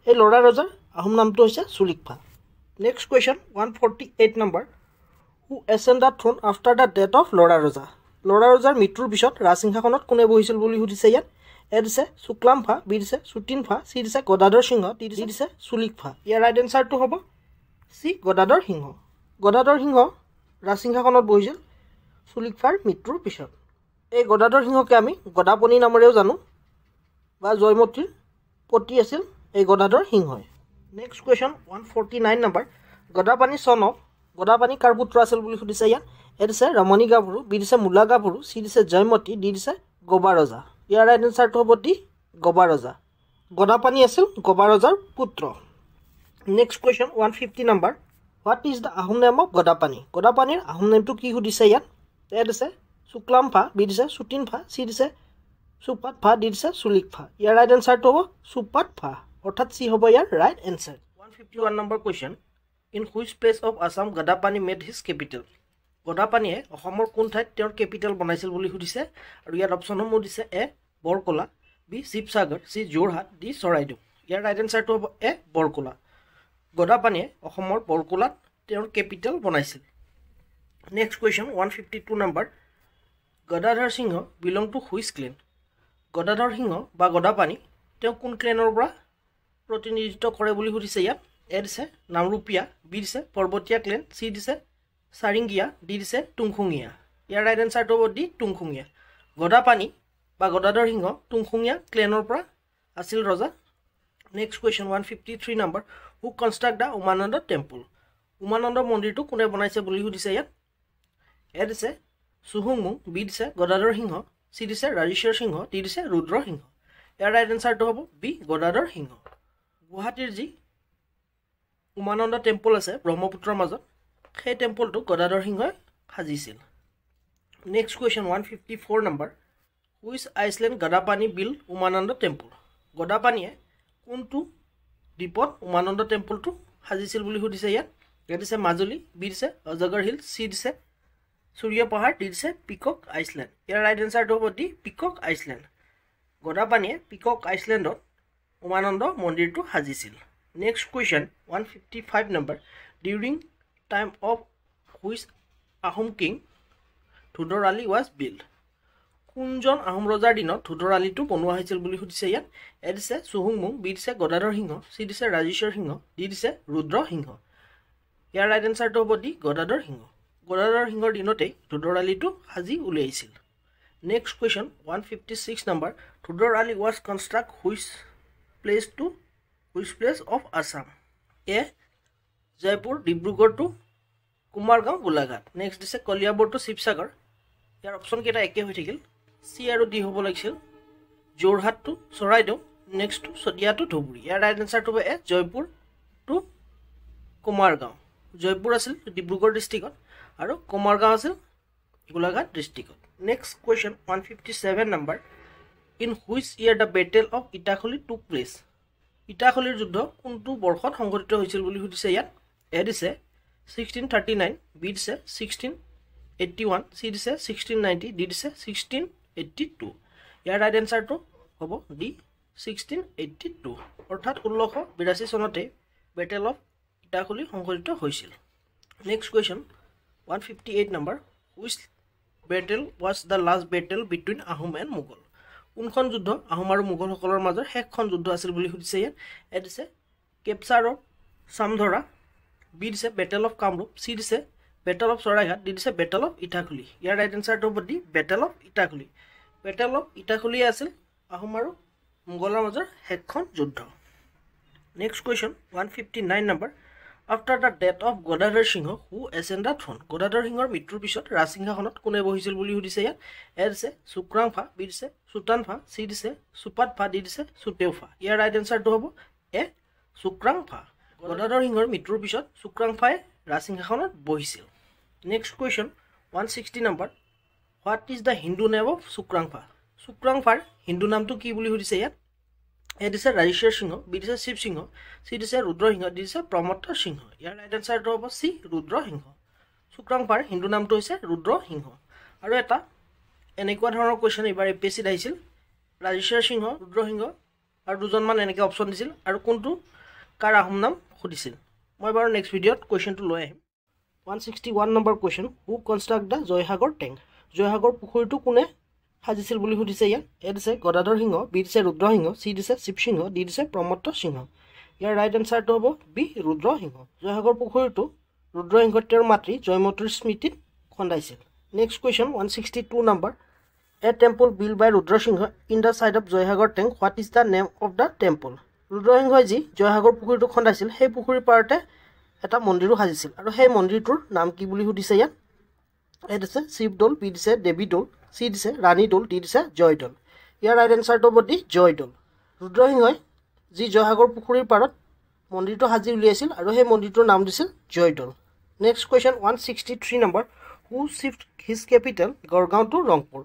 এই ল'ৰা ৰজাৰ আহোম নামটো হৈছে Sulikpha next question 148 number who ascend the throne after the death of Lora ৰজাৰ মৃত্যুৰ পিছত ৰাজসিংহাসনত কোনে বহিছিল বুলি সুধিছে ইয়াত এ দিছে শুক্লামফা বি দিছে সুতিনফা চি দিছে গদাধৰ সিংহ ডি দিছে চুলিকফা ইয়াৰ ৰাইট এনচাৰটো হ'ব চি গদাধৰ সিংহ ৰাজসিংহাসনত বহিছিল চুলিকফাৰ মৃত্যুৰ পিছত এই গদাধৰ সিংহকে আমি গদাপনী নামেৰেও জানো বা জয়মতীৰ পতি আছিল এই গদাধৰ সিংহই নেক্সট কুৱেশ্যন 149 নম্বৰ গদাপানী চন অফ গদাপানী কাৰ পুত্ৰ আছিল বুলি সুধিছে ইয়াত এ দিছে ৰমণী গাভৰু বি দিছে মূলা গাভৰু চি দিছে জয়মতী ডি দিছে গবা ৰজা ইয়াৰ ৰাইট এনচাৰটো হ'ব ডি গবা ৰজা গদাপানী আছিল গবা ৰজাৰ পুত্ৰ next question 150 number what is the Ahom name of গদাপানীৰ আহোম নেমটো কি সুধিছে ইয়াত এ দিছে শুক্লামফা বি দিছে সুতিনফা চি দিছে চুপাতফা ডি দিছে চুলিকফা ইয়াৰ ৰাইট এনচাৰটো হ'ব চুপাতফা অৰ্থাৎ চি হ'ব ইয়াৰ right answer 151 number question in which place of Assam Gadapani made his capital গদাপানীয়ে অসমৰ কোন ঠাইত তেওঁৰ কেপিটেল বনাইছিল বুলি সুধিছে আৰু ইয়াত অপশ্যনসমূহ দিছে A Barkola B Sivasagar C Jorhat D Charaideo ইয়াৰ ৰাইট এনচাৰটো হ'ব এ বৰকলা গদাপানীয়ে অসমৰ বৰকলাত তেওঁৰ কেপিটেল বনাইছিল next question 152 number Gadadhar Singha belong to which clan Gadadhar Singha বা গদাপানী তেওঁ কোন ক্লেনৰ পৰা প্ৰতিনিধিত্ব কৰে বুলি সুধিছে ইয়াত এ দিছে নামৰূপীয়া বি দিছে পৰ্বতীয়া ক্লেন চি দিছে চাৰিংগীয়া ডি দিছে তুংখুঙীয়া ইয়াৰ ৰাইট এনসাৰটো হ'ব ডি তুংখুঙীয়া গদাপানী বা গদাধৰ সিংহ তুংখুঙীয়া ক্লেনৰ পৰা আছিল ৰজা next question 153 number who construct the Umananda temple Umananda মন্দিৰটো কোনে বনাইছে বুলি সুধিছে ইয়াত এ দিছে সুহুংমুং বি দিছে গদাধৰ সিংহ চি দিছে ৰাজেশ্বৰ সিংহ ডি দিছে ৰুদ্ৰ সিংহ ইয়াৰ ৰাইট এনসাৰটো হ'ব বি গদাধৰ সিংহ গুৱাহাটীৰ যি উমানন্দ টেম্পল আছে ব্ৰহ্মপুত্ৰৰ মাজত সেই টেম্পলটো গদাধৰ সিংহই সাজিছিল next question 154 number which island Gadapani build Umananda temple গদাপানীয়ে কোনটো দ্বীপত উমানন্দ টেম্পলটো সাজিছিল বুলি সুধিছে ইয়াত এ দিছে মাজুলী বি দিছে অজগৰ হিল চি দিছে সূৰ্য পাহাৰ ডি দিছে পিকক আইচলেণ্ড ইয়াৰ ৰাইট এনসাৰটো হ'ব ডি পিকক আইচলেণ্ড গদাপানীয়ে পিকক আইচলেণ্ডত উমানন্দ মন্দিৰটো সাজিছিল next question 155 number during time of which Ahom king Dhodar Ali was build কোনজন আহোম ৰজাৰ দিনত ধুধৰ আলিটো বনোৱা হৈছিল বুলি সুধিছে ইয়াত এ দিছে সুহুংমুং বি দিছে গদাধৰ সিংহ চি দিছে ৰাজেশ্বৰ সিংহ ডি দিছে ৰুদ্ৰ সিংহ ইয়াৰ ৰাইট এনসাৰটো হ'ব ডি গদাধৰ সিংহৰ দিনতেই ধুধৰ আলিটো সাজি উলিয়াইছিল next question 156 number Dhodar Ali was construct which place of Assam A Jaipur Dibrugarh to Kumargaon Golaghat next দিছে কলিয়াবৰ টু শিৱসাগৰ ইয়াৰ অপশ্যন কেইটা একে হৈ থাকিল চি আৰু ডি হ'ব লাগিছিল Jorhat to Charaideo next to Chatia to Dhubri ইয়াৰ ৰাইট এনসাৰটো হ'ব এ জয়পুৰ টু কুমাৰগাঁও জয়পুৰ আছিল ডিব্ৰুগড় ডিষ্ট্ৰিক্টত আৰু কুমাৰগাঁও আছিল গোলাঘাট ডিষ্ট্ৰিক্টত next question 157 number in which year the battle of Itakhuli took place ইটাখুলিৰ যুদ্ধ কোনটো বৰ্ষত সংঘটিত হৈছিল বুলি সুধিছে ইয়াত এ দিছে 1639 বি দিছে 1681 চি দিছে 1690 ডি দিছে 1682 ইয়াৰ ৰাইট এনসাৰটো হ'ব ডি 1682 অৰ্থাৎ 1682 চনতে বেটেল অফ ইটাখুলি সংঘটিত হৈছিল next question 158 number which battle was the last battle between Ahom and Mughal কোনখন যুদ্ধ আহোম আৰু মোগলসকলৰ মাজৰ শেষখন যুদ্ধ আছিল বুলি সুধিছে ইয়াত এ দিছে কেপচাৰ অফ চামধৰা বি দিছে বেটেল অফ কামৰূপ চি দিছে বেটেল অফ চৰাইঘাট ডি দিছে বেটেল অফ ইটাখুলি ইয়াৰ ৰাইট এনসাৰটো হ'ব ডি বেটেল অফ ইটাখুলি আছিল আহোম আৰু মোগলৰ মাজৰ শেষখন যুদ্ধ next question 159 number after the death of Gadadhar Singha who ascend the throne Gadadhar সিংহৰ মৃত্যুৰ পিছত ৰাজসিংহাসনত কোনে বহিছিল বুলি সুধিছে ইয়াত এ দিছে শুক্ৰাংফা বি দিছে চুতানফা চি দিছে চুপাতফা ডি দিছে চুতেওফা ইয়াৰ ৰাইট এনসাৰটো হ'ব এ শুক্ৰাংফা গদাধৰ সিংহৰ মৃত্যুৰ পিছত শুক্ৰাংফাই ৰাজসিংহাসনত বহিছিল next question 160 number what is the Hindu name of শুক্ৰাংফাৰ হিন্দু নামটো কি বুলি সুধিছে ইয়াত এ দিছে ৰাজেশ্বৰ সিংহ বি দিছে শিৱ সিংহ চি দিছে ৰুদ্ৰ সিংহ ডি দিছে প্ৰমত্ত সিংহ ইয়াৰ ৰাইট এনসাৰটো হ'ব চি ৰুদ্ৰ সিংহ শুক্ৰাংফাৰ হিন্দু নামটো হৈছে ৰুদ্ৰ সিংহ আৰু এটা এনেকুৱা ধৰণৰ কুৱেশ্যন এইবাৰ এপিএছচিত আহিছিল ৰাজেশ্বৰ সিংহ ৰুদ্ৰ সিংহ আৰু দুজনমান এনেকৈ অপশ্যন দিছিল আৰু কোনটো কাৰ আহোম নাম সুধিছিল মই বাৰু নেক্সট ভিডিঅ'ত কুৱেশ্যনটো লৈ আহিম 161 number question who construct the Joysagar tank Joysagar পুখুৰীটো কোনে সাজিছিল বুলি সুধিছে ইয়াত এ দিছে গদাধৰ সিংহ বি দিছে ৰুদ্ৰ সিংহ চি দিছে শিৱ সিংহ ডি দিছে প্ৰমত্ত সিংহ ইয়াৰ ৰাইট এনসাৰটো হ'ব বি ৰুদ্ৰ সিংহ জয়সাগৰ পুখুৰীটো ৰুদ্ৰ সিংহ তেওঁৰ মাতৃ জয়মতীৰ স্মৃতিত খন্দাইছিল next question 162 number a temple build by Rudra Singha in the side of Joysagar tank what is the name of the temple Rudra সিংহই যি জয়সাগৰ পুখুৰীটো খন্দাইছিল সেই পুখুৰীৰ পাৰতে এটা মন্দিৰো সাজিছিল আৰু সেই মন্দিৰটোৰ নাম কি বুলি সুধিছে ইয়াত এ দিছে শিৱদৌল বি দিছে দেৱী দৌল চি দিছে ৰাণী দৌল ডি দিছে জয়দৌল ইয়াৰ ৰাইট এনসাৰটো হ'ব ডি জয়দৌল ৰুদ্ৰ সিংহই যি জয়সাগৰ পুখুৰীৰ পাৰত মন্দিৰটো সাজি উলিয়াইছিল আৰু সেই মন্দিৰটোৰ নাম দিছিল Joydoul next question 163 number who shift his capital Garhgaon to Rangpur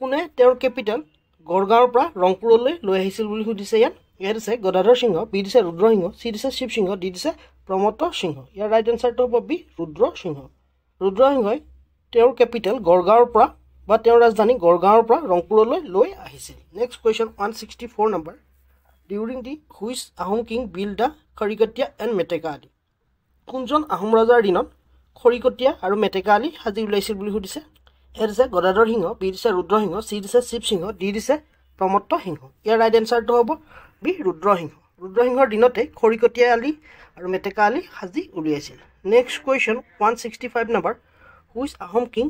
কোনে তেওঁৰ কেপিটেল গড়গাঁৱৰ পৰা ৰংপুৰলৈ লৈ আহিছিল বুলি সুধিছে ইয়াত এ দিছে গদাধৰ সিংহ বি দিছে ৰুদ্ৰ সিংহ চি দিছে শিৱ সিংহ ডি দিছে প্ৰমত্ত সিংহ ইয়াৰ ৰাইট এনসাৰটো হ'ব বি ৰুদ্ৰ সিংহই তেওঁৰ কেপিটেল গড়গাঁৱৰ পৰা বা তেওঁৰ ৰাজধানী গড়গাঁৱৰ পৰা ৰংপুৰলৈ লৈ আহিছিল next question 164 number during the which Ahom king build the Kharikatia and Meteka Ali কোনজন আহোম ৰজাৰ দিনত খৰিকটীয়া আৰু মেটেকা আলি সাজি উলিয়াইছিল বুলি সুধিছে এ দিছে গদাধৰ সিংহ বি দিছে ৰুদ্ৰ সিংহ চি দিছে শিৱ সিংহ ডি দিছে প্ৰমত্ত সিংহ ইয়াৰ ৰাইট এনসাৰটো হ'ব বি ৰুদ্ৰসিংহ ৰুদ্ৰসিংহৰ দিনতে খৰিকটীয়া আলি আৰু মেটেকা আলি সাজি উলিয়াইছিল next question 165 number which Ahom king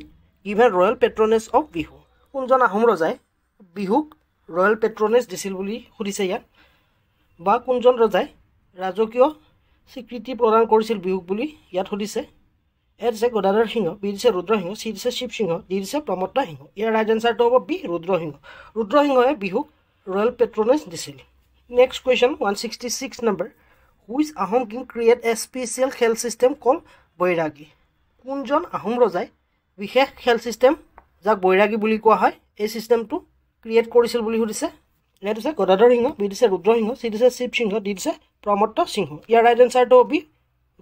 given royal patronage of Bihu কোনজন আহোম ৰজাই বিহুক ৰয়েল পেট্ৰনেজ দিছিল বুলি সুধিছে ইয়াত বা কোনজন ৰজাই ৰাজকীয় স্বীকৃতি প্ৰদান কৰিছিল বিহুক বুলি ইয়াত সুধিছে এ দিছে গদাধৰ সিংহ বি দিছে ৰুদ্ৰসিংহ চি দিছে শিৱ সিংহ ডি দিছে প্ৰমত্ত সিংহ ইয়াৰ ৰাইট এনচাৰটো হ'ব বি ৰুদ্ৰসিংহ ৰুদ্ৰসিংহই বিহুক ৰয়েল পেট্ৰনেজ দিছিল next question 166 number which Ahom king create A special খেল ছিষ্টেম কল বৈৰাগী কোনজন আহোম ৰজাই বিশেষ খেল ছিষ্টেম যাক বৈৰাগী বুলি কোৱা হয় এই ছিষ্টেমটো ক্ৰিয়েট কৰিছিল বুলি সুধিছে ইয়াত দিছে গদাধৰ সিংহ বি দিছে ৰুদ্ৰসিংহ চি দিছে শিৱ সিংহ ডি দিছে প্ৰমত্ত সিংহ ইয়াৰ ৰাইট এনচাৰটো হ'ব বি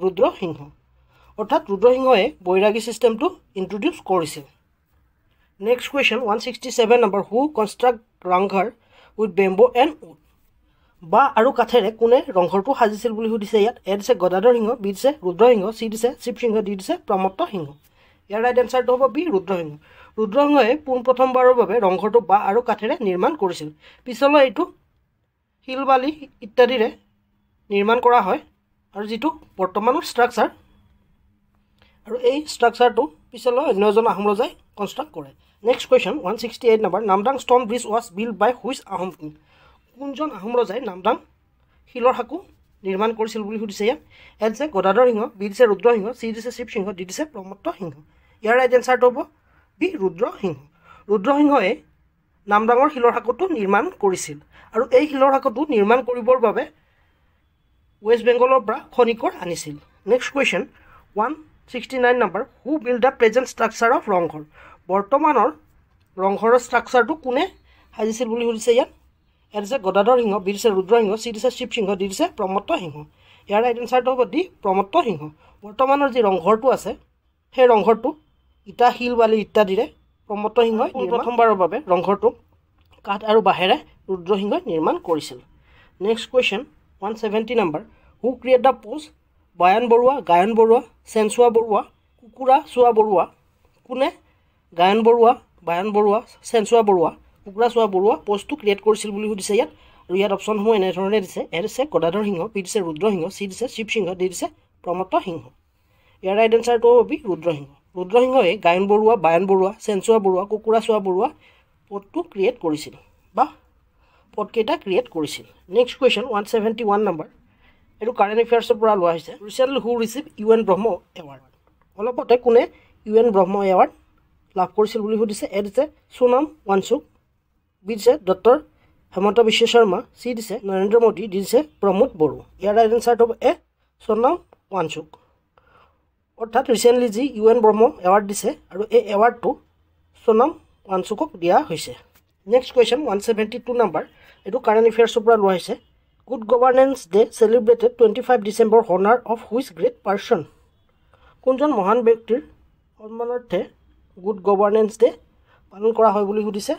ৰুদ্ৰসিংহ অৰ্থাৎ ৰুদ্ৰসিংহই বৈৰাগী ছিষ্টেমটো ইন্ট্ৰডিউচ কৰিছিল next question 167 number who construct Rangghar with bamboo and wood বা আৰু কাঠেৰে কোনে ৰংঘৰটো সাজিছিল বুলি সুধিছে ইয়াত এ দিছে গদাধৰ সিংহ বি দিছে ৰুদ্ৰসিংহ চি দিছে শিৱ সিংহ ডি দিছে প্ৰমত্ত সিংহ ইয়াৰ ৰাইট এনচাৰটো হ'ব বি ৰুদ্ৰসিংহ ৰুদ্ৰসিংহই পোনপ্ৰথমবাৰৰ বাবে ৰংঘৰটো বা আৰু কাঠেৰে নিৰ্মাণ কৰিছিল পিছলৈ এইটো শিল বালি ইত্যাদিৰে নিৰ্মাণ কৰা হয় আৰু যিটো বৰ্তমানৰ ষ্ট্ৰাকচাৰ আৰু এই ষ্ট্ৰাকচাৰটো পিছলৈ অন্য এজন আহোম ৰজাই কনষ্ট্ৰাক্ট কৰে next question 168 number Namdang stone bridge was build by which Ahom king কোনজন আহোম ৰজাই নামদাং শিলৰ সাঁকো নিৰ্মাণ কৰিছিল বুলি সুধিছে ইয়াত এ দিছে গদাধৰ সিংহ বি দিছে ৰুদ্ৰসিংহ চি দিছে শিৱ সিংহ ডি দিছে প্ৰমত্ত সিংহ ইয়াৰ ৰাইট এনচাৰটো হ'ব বি ৰুদ্ৰসিংহ ৰুদ্ৰসিংহই নামদাঙৰ শিলৰ সাঁকোটো নিৰ্মাণ কৰিছিল আৰু এই শিলৰ সাঁকোটো নিৰ্মাণ কৰিবৰ বাবে ৱেষ্ট বেংগলৰ পৰা খনিকৰ আনিছিল next question 169 number who build the present structure of Rangghar বৰ্তমানৰ ৰংঘৰৰ ষ্ট্ৰাকচাৰটো কোনে সাজিছিল বুলি সুধিছে ইয়াত এ দিছে গদাধৰ সিংহ বি দিছে ৰুদ্ৰসিংহ চি দিছে শিৱ সিংহ ডি দিছে প্ৰমত্ত সিংহ ইয়াৰ ৰাইট এনচাৰটো হ'ব ডি প্ৰমত্ত সিংহ বৰ্তমানৰ যি ৰংঘৰটো আছে সেই ৰংঘৰটো ইটা শিল বালি ইত্যাদিৰে প্ৰমত্ত সিংহই প্ৰথমবাৰৰ বাবে ৰংঘৰটো কাঠ আৰু বাঁহেৰে ৰুদ্ৰসিংহই নিৰ্মাণ কৰিছিল next question 170 number who create the post বায়ন বৰুৱা গায়ন বৰুৱা চেনচুৱা বৰুৱা কুকুৰা চোৱা বৰুৱা কোনে গায়ন বৰুৱা বায়ন বৰুৱা চেনচুৱা বৰুৱা কুকুৰা চোৱা বৰুৱা পোষ্টটো ক্ৰিয়েট কৰিছিল বুলি সুধিছে ইয়াত আৰু ইয়াত অপশ্যনসমূহ এনেধৰণে দিছে এ দিছে গদাধৰ সিংহ বি দিছে ৰুদ্ৰসিংহ চি দিছে শিৱ সিংহ ডি দিছে প্ৰমত্ত সিংহ ইয়াৰ ৰাইট এনচাৰটো হ'ব বি ৰুদ্ৰসিংহ ৰুদ্ৰসিংহই গায়ন বৰুৱা বায়ন বৰুৱা চেনচুৱা বৰুৱা কুকুৰা চোৱা বৰুৱা পদটো ক্ৰিয়েট কৰিছিল বা পদকেইটা ক্ৰিয়েট কৰিছিল নেক্সট কুৱেশ্যন 171 নম্বৰ এইটো কাৰেণ্ট এফেয়াৰ্ছৰ পৰা লোৱা হৈছে recently who receive UN Brahma award অলপতে কোনে UN ব্ৰহ্ম এৱাৰ্ড লাভ কৰিছিল বুলি সুধিছে এ দিছে সোণম ৱাংচুক বি দিছে ডক্টৰ হেমন্ত বিশ্ব শৰ্মা চি দিছে নৰেন্দ্ৰ মোদী ডি দিছে প্ৰমোদ বড়ো ইয়াৰ ৰাইট এনচাৰটো হ'ব এ সোণম ৱাংচুক অৰ্থাৎ ৰিচেণ্টলি যি UN ব্ৰহ্ম এৱাৰ্ড দিছে আৰু এই এৱাৰ্ডটো সোণম ৱাংচুকক দিয়া হৈছে নেক্সট কুৱেশ্যন 172 নম্বৰ এইটো কাৰেণ্ট এফেয়াৰ্ছৰ পৰা লোৱা হৈছে good governance day celebrated 25 December honour of which great person কোনজন মহান ব্যক্তিৰ সন্মানাৰ্থে গুড গভাৰ্নেন্স ডে পালন কৰা হয় বুলি সুধিছে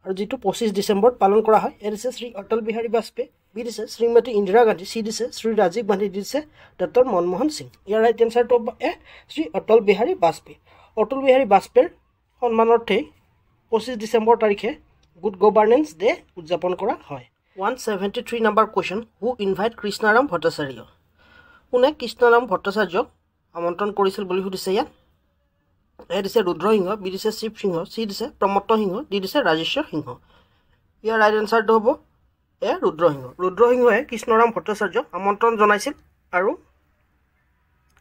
আৰু যিটো 25 ডিচেম্বৰত পালন কৰা হয় এ দিছে শ্ৰী অটল বিহাৰী বাজপেয়ী বি দিছে শ্ৰীমতী ইন্দিৰা গান্ধী চি দিছে শ্ৰী ৰাজীৱ গান্ধী ডি দিছে ডক্টৰ মনমোহন সিং ইয়াৰ ৰাইট এনচাৰটো হ'ব এ শ্ৰী অটল বিহাৰী বাজপেয়ী অটল বিহাৰী বাজপেয়ীৰ সন্মানাৰ্থে 25 ডিচেম্বৰ তাৰিখে গুড গভাৰ্নেন্স ডে উদযাপন কৰা হয় 173 number question who invite Krishnaram Bhattacharya কোনে কৃষ্ণাৰাম ভট্টাচাৰ্যক আমন্ত্ৰণ কৰিছিল বুলি সুধিছে ইয়াত এ দিছে ৰুদ্ৰসিংহ বি দিছে শিৱ সিংহ চি দিছে প্ৰমত্ত সিংহ ডি দিছে ৰাজেশ্বৰ সিংহ ইয়াৰ ৰাইট এনচাৰটো হ'ব এ ৰুদ্ৰসিংহই কৃষ্ণৰাম ভট্টাচাৰ্যক আমন্ত্ৰণ জনাইছিল আৰু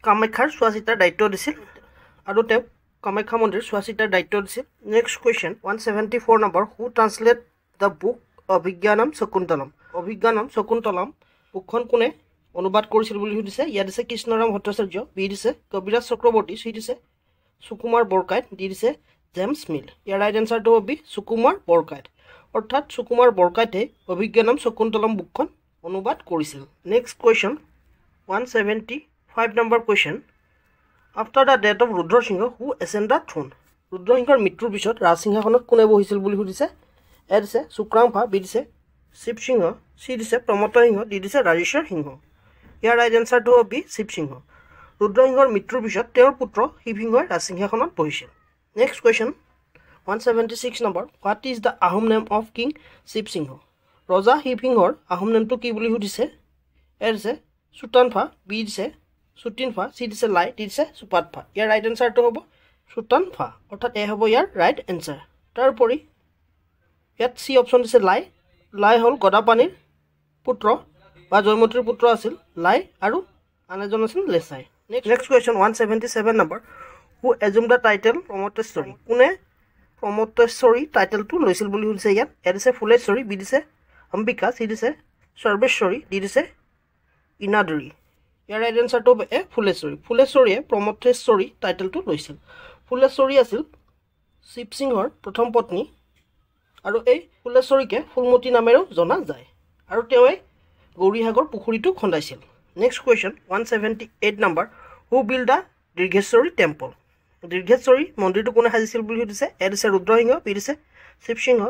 কামাখ্যাৰ চোৱা চিতাৰ দায়িত্ব দিছিল আৰু তেওঁ কামাখ্যা মন্দিৰ চোৱা চিতাৰ দায়িত্ব দিছিল next question 174 number who translate the book Abhijnanam Shakuntalam Abhijnanam Shakuntalam বুকখন কোনে অনুবাদ কৰিছিল বুলি সুধিছে ইয়াত দিছে কৃষ্ণৰাম ভট্টাচাৰ্য বি দিছে কবিৰাজ চক্ৰৱৰ্তী চি দিছে সুকুমাৰ বৰকাইত ডি দিছে জেমছ মিল ইয়াৰ ৰাইট এনচাৰটো হ'ব বি সুকুমাৰ বৰকাইত অৰ্থাৎ সুকুমাৰ বৰকাইতে অভিজ্ঞানম শকুন্তলম বুকখন অনুবাদ কৰিছিল next question 175 number question after the death of Rudrasingha who ascend the throne ৰুদ্ৰসিংহৰ মৃত্যুৰ পিছত ৰাজসিংহাসনত কোনে বহিছিল বুলি সুধিছে এ দিছে শুক্ৰাংফা বি দিছে শিৱ সিংহ চি দিছে প্ৰমত্ত সিংহ ডি দিছে ৰাজেশ্বৰ সিংহ ইয়াৰ ৰাইট এনচাৰটো হ'ব বি শিৱ সিংহ ৰুদ্ৰসিংহৰ মৃত্যুৰ পিছত তেওঁৰ পুত্ৰ শিৱ সিংহই ৰাজসিংহাসনত বহিছিল next question 176 number what is the Ahom name of king Siva Singha ৰজা শিৱসিংহৰ আহোম নামটো কি বুলি সুধিছে এ দিছে চুতানফা বি দিছে চুটিনফা চি দিছে লাই ডি দিছে চুপাতফা ইয়াৰ ৰাইট এনচাৰটো হ'ব চুতানফা অৰ্থাৎ এ হ'ব ইয়াৰ ৰাইট এনচাৰ তাৰোপৰি ইয়াত চি অপশ্যন দিছে লাই লাই হ'ল গদাপাণিৰ পুত্ৰ বা জয়মতীৰ পুত্ৰ আছিল লাই আৰু আন এজন আছিল Lechai next question 177 number who assume the title Pramoteshwari কোনে প্ৰমোটেশ্বৰী টাইটেলটো লৈছিল বুলি সুধিছে ইয়াত এ দিছে ফুলেশ্বৰী বি দিছে অম্বিকা চি দিছে সৰ্বেশ্বৰী ডি দিছে ইনাদৰী ইয়াৰ ৰাইট এনচাৰটো হ'ব এ ফুলেশ্বৰী ফুলেশ্বৰীয়ে প্ৰমোটেশ্বৰী টাইটেলটো লৈছিল ফুলেশ্বৰী আছিল শিৱসিংহৰ প্ৰথম পত্নী আৰু এই ফুলেশ্বৰীকে ফুলমতী নামেৰেও জনা যায় আৰু তেওঁৱে গৌৰীসাগৰ পুখুৰীটো খন্দাইছিল next question 178 number who build the Dirgheshwari temple Dirgheshwari মন্দিৰটো কোনে সাজিছিল বুলি সুধিছে এ দিছে ৰুদ্ৰসিংহ বি দিছে শিৱসিংহ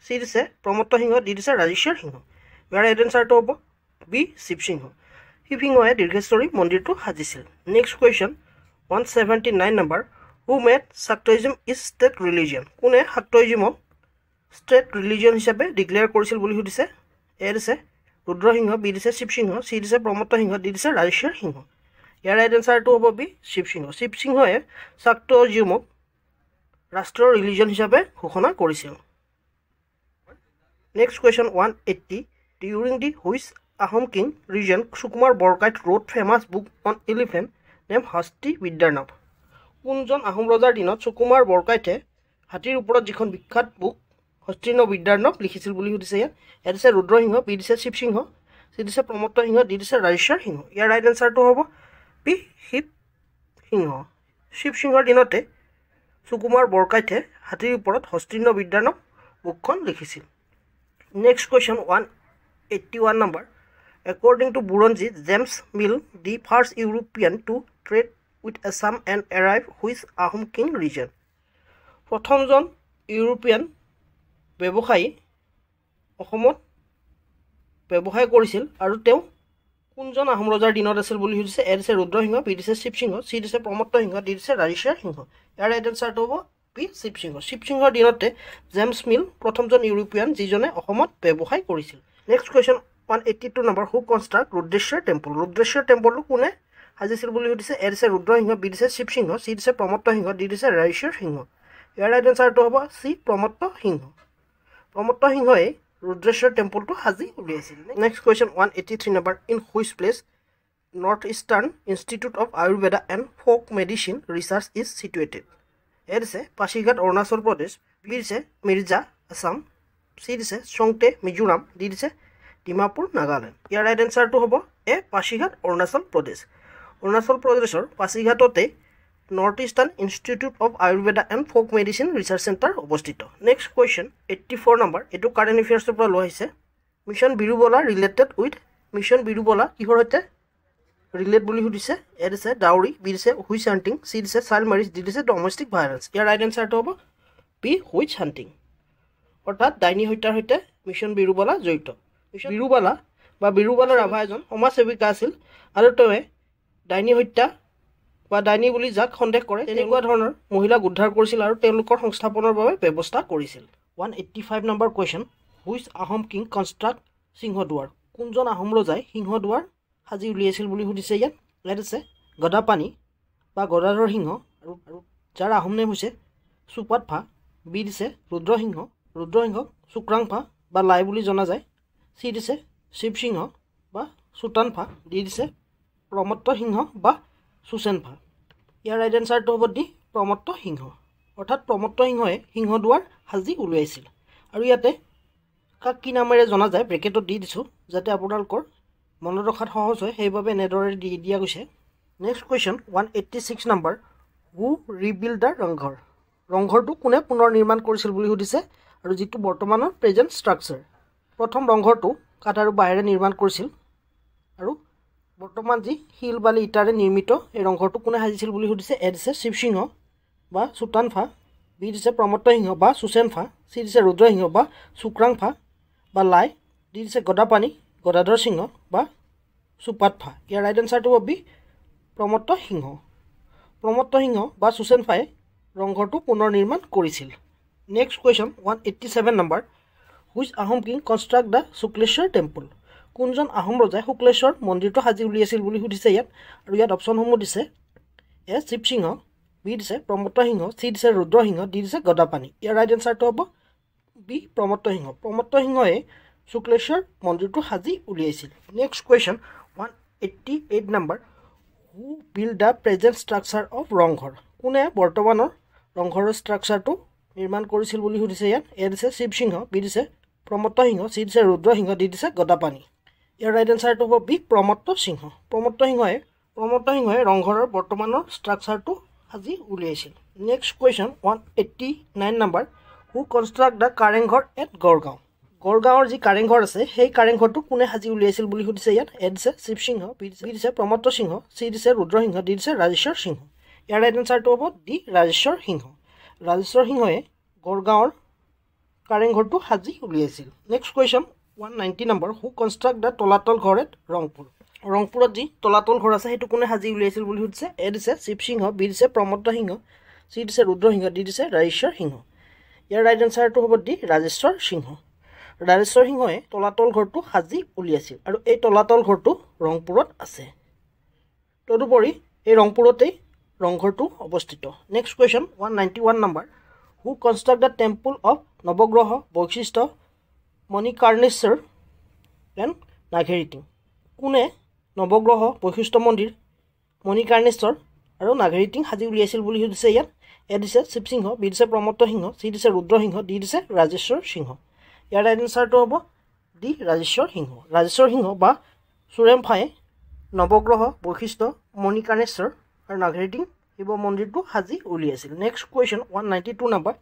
চি দিছে প্ৰমত্ত সিংহ ডি দিছে ৰাজেশ্বৰ সিংহ ইয়াৰ ৰাইট এনচাৰটো হ'ব বি শিৱসিংহ শিৱসিংহই দীৰ্ঘেশ্বৰী মন্দিৰটো সাজিছিল next question 179 number who made Shaktism is state religion কোনে শাক্তইজমক ষ্টেট ৰিলিজিয়ন হিচাপে ডিক্লেয়াৰ কৰিছিল বুলি সুধিছে এ দিছে ৰুদ্ৰসিংহ বি দিছে শিৱসিংহ চি দিছে প্ৰমত্ত সিংহ ডি দিছে ৰাজেশ্বৰ সিংহ ইয়াৰ ৰাইট এনচাৰটো হ'ব বি শিৱসিংহ শিৱসিংহই শাক্তইজমক ৰাষ্ট্ৰীয় ৰিলিজিয়ন হিচাপে ঘোষণা কৰিছিল next question 180 during the which Ahom king reign Sukumar Borkaith wrote famous book on elephant name Hasti Vidyarnava কোনজন আহোম ৰজাৰ দিনত সুকুমাৰ বৰকাইটে হাতীৰ ওপৰত যিখন বিখ্যাত বুক হস্তিৰ্ণ বিদ্যাৰ্ণৱ লিখিছিল বুলি সুধিছে ইয়াত এ দিছে ৰুদ্ৰসিংহ বি দিছে শিৱসিংহ চি দিছে প্ৰমত্ত সিংহ ডি দিছে ৰাজেশ্বৰ সিংহ ইয়াৰ ৰাইট এনচাৰটো হ'ব বি শিৱসিংহ শিৱসিংহৰ দিনতে সুকুমাৰ বৰকাইটে হাতীৰ ওপৰত হস্তিৰ্ণ বিদ্যাৰ্ণৱ বুকখন লিখিছিল next question 181 number According to Buronji, James Mill, the first European to trade with Assam and arrive with Ahom King region. প্ৰথমজন ইউৰোপিয়ান ব্যৱসায়ী অসমত ব্যৱসায় কৰিছিল আৰু তেওঁ কোনজন আহোম ৰজাৰ দিনত আছিল বুলি সুধিছে এ দিছে ৰুদ্ৰসিংহ বি দিছে শিৱসিংহ চি দিছে প্ৰমত্ত সিংহ ডি দিছে ৰাজেশ্বৰ সিংহ ইয়াৰ ৰাইট এনচাৰটো হ'ব বি শিৱসিংহ শিৱসিংহৰ দিনতে জেমছ মিল প্ৰথমজন ইউৰোপিয়ান যিজনে অসমত ব্যৱসায় কৰিছিল next question 182 number who construct Rudreswar temple Rudreswar টেম্পলটো কোনে সাজিছিল বুলি সুধিছে এ দিছে ৰুদ্ৰসিংহ বি দিছে শিৱসিংহ চি দিছে প্ৰমত্ত সিংহ ডি দিছে ৰাজেশ্বৰ সিংহ ইয়াৰ ৰাইট এনচাৰটো হ'ব চি প্ৰমত্ত সিংহ প্ৰমত্ত সিংহই ৰুদ্ৰেশ্বৰ টেম্পলটো সাজি উলিয়াইছিল next question 183 number in which place north eastern institute of Ayurveda and folk medicine research is situated A দিছে পাছিঘাট অৰুণাচল প্ৰদেশ বি দিছে মিৰ্জা আছাম চি দিছে চংটে মিজোৰাম ডি দিছে ডিমাপুৰ নাগালেণ্ড ইয়াৰ ৰাইট এনচাৰটো হ'ব এ পাছিঘাট অৰুণাচল প্ৰদেশৰ পাছিঘাটতে north eastern institute of Ayurveda and folk medicine research centre অৱস্থিত নেক্সট কুৱেশ্যন 84 নম্বৰ এইটো কাৰেণ্ট এফেয়াৰ্ছৰ পৰা লোৱা হৈছে mission Birubala related with mission Birubala কিহৰ সৈতে ৰিলেট বুলি সুধিছে এ দিছে ডাউৰি বি দিছে হুইচ হাণ্টিং চি দিছে চাইল্ড মেৰিজ ডি দিছে ডমেষ্টিক ভাইলেন্স ইয়াৰ ৰাইট এনচাৰটো হ'ব বি হুইচ হাণ্টিং অৰ্থাৎ ডাইনী হত্যাৰ সৈতে মিছন বিৰুবলা জড়িত বিৰুবালা বা বিৰুবালা ৰাভা এজন সমাজসেৱিকা আছিল আৰু তেওঁৱে ডাইনী হত্যা বা ডাইনী বুলি যাক সন্দেহ কৰে তেনেকুৱা ধৰণৰ মহিলাক উদ্ধাৰ কৰিছিল আৰু তেওঁলোকৰ সংস্থাপনৰ বাবে ব্যৱস্থা কৰিছিল 185 number question which Ahom king construct Singhaduar কোনজন আহোম ৰজাই সিংহদুৱাৰ সাজি উলিয়াইছিল বুলি সুধিছে ইয়াত আছে গদাপাণি বা গদাধৰ সিংহ আৰু যাৰ আহোম নাম হৈছে চুপাতফা বি দিছে ৰুদ্ৰসিংহক চুক্ৰাংফা বা লাই বুলি জনা যায় চি দিছে শিৱসিংহ বা চুতানফা ডি দিছে প্ৰমত্ত সিংহ বা সুচেনফা ইয়াৰ ৰাইট এনচাৰটো হ'ব ডি প্ৰমত্ত সিংহ অৰ্থাৎ প্ৰমত্ত সিংহই সিংহদুৱাৰ সাজি উলিয়াইছিল আৰু ইয়াতে কাক কি নামেৰে জনা যায় ব্ৰেকেটত দি দিছোঁ যাতে আপোনালোকৰ মনত ৰখাত সহজ হয় সেইবাবে এনেদৰে দি দিয়া গৈছে next question 186 number who rebuild the ৰংঘৰটো কোনে পুনৰ নিৰ্মাণ কৰিছিল বুলি সুধিছে আৰু যিটো বৰ্তমানৰ প্ৰেজেণ্ট ষ্ট্ৰাকচাৰ প্ৰথম ৰংঘৰটো কাঠ আৰু বাঁহেৰে নিৰ্মাণ কৰিছিল আৰু বৰ্তমান যি শিল বালি ইটাৰে নিৰ্মিত এই ৰংঘৰটো কোনে সাজিছিল বুলি সুধিছে এ দিছে শিৱসিংহ বা চুতানফা বি দিছে প্ৰমত্ত সিংহ বা সুচেনফা চি দিছে ৰুদ্ৰসিংহ বা চুক্ৰাংফা বা লাই ডি দিছে গদাপাণি গদাধৰ সিংহ বা চুপাতফা ইয়াৰ ৰাইট এনচাৰটো হ'ব বি প্ৰমত্ত সিংহ বা সুচেনফাই ৰংঘৰটো পুনৰ নিৰ্মাণ কৰিছিল next question 187 number which Ahom king construct the Sukleswar temple কোনজন আহোম ৰজাই শুক্লেশ্বৰ মন্দিৰটো সাজি উলিয়াইছিল বুলি সুধিছে ইয়াত আৰু ইয়াত অপশ্যনসমূহ দিছে এ শিৱসিংহ বি দিছে প্ৰমত্ত সিংহ চি দিছে ৰুদ্ৰসিংহ ডি দিছে গদাপাণি ইয়াৰ ৰাইট এনচাৰটো হ'ব বি প্ৰমত্ত সিংহই শুক্লেশ্বৰ মন্দিৰটো সাজি উলিয়াইছিল next question 188 number who build the present structure of Rangghar কোনে বৰ্তমানৰ ৰংঘৰৰ ষ্ট্ৰাকচাৰটো নিৰ্মাণ কৰিছিল বুলি সুধিছে ইয়াত এ দিছে শিৱসিংহ বি দিছে প্ৰমত্ত সিংহ চি দিছে ৰুদ্ৰসিংহ ডি দিছে গদাপাণি ইয়াৰ ৰাইট এনচাৰটো হ'ব বি প্ৰমত্ত সিংহই ৰংঘৰৰ বৰ্তমানৰ ষ্ট্ৰাকচাৰটো সাজি উলিয়াইছিল next question 189 number who construct the Karengghar at গড়গাঁৱৰ যি কাৰেংঘৰ আছে সেই কাৰেংঘৰটো কোনে সাজি উলিয়াইছিল বুলি সুধিছে ইয়াত এ দিছে শিৱসিংহ বি দিছে প্ৰমত্ত সিংহ চি দিছে ৰুদ্ৰসিংহ ডি দিছে ৰাজেশ্বৰ সিংহ ইয়াৰ ৰাইট এনচাৰটো হ'ব ডি ৰাজেশ্বৰ সিংহই গড়গাঁৱৰ কাৰেংঘৰটো সাজি উলিয়াইছিল next question 190 number who construct the Talatal Ghar at ৰংপুৰত যি তলাতল ঘৰ আছে সেইটো কোনে সাজি উলিয়াইছিল বুলি সুধিছে এ দিছে শিৱসিংহ বি দিছে প্ৰমত্ত সিংহ চি দিছে ৰুদ্ৰসিংহ ডি দিছে ৰাজেশ্বৰ সিংহ ইয়াৰ ৰাইট এনচাৰটো হ'ব ডি ৰাজেশ্বৰ সিংহই তলাতল ঘৰটো সাজি উলিয়াইছিল আৰু এই তলাতল ঘৰটো ৰংপুৰত আছে তদুপৰি এই ৰংপুৰতেই ৰংঘৰটো অৱস্থিত next question 191 number who construct the temple of Navagraha বৈশিষ্ট্য মণিকাৰ্ণেশ্বৰ এণ্ড নাঘেৰিটিং কোনে নৱগ্ৰহ বৈশিষ্ট্য মন্দিৰ মণিকাৰ্ণেশ্বৰ আৰু নাঘেৰিটিং সাজি উলিয়াইছিল বুলি সুধিছে ইয়াত এ দিছে শিৱসিংহ বি দিছে প্ৰমত্ত সিংহ চি দিছে ৰুদ্ৰসিংহ ডি দিছে ৰাজেশ্বৰ সিংহ ইয়াৰ ৰাইট এনচাৰটো হ'ব ডি ৰাজেশ্বৰ সিংহ বা চুৰেমফাই নৱগ্ৰহ বৈশিষ্ট্য মণিকাৰ্ণেশ্বৰ আৰু নাঘেৰিটিং শিৱ মন্দিৰটো সাজি উলিয়াইছিল next question 192 number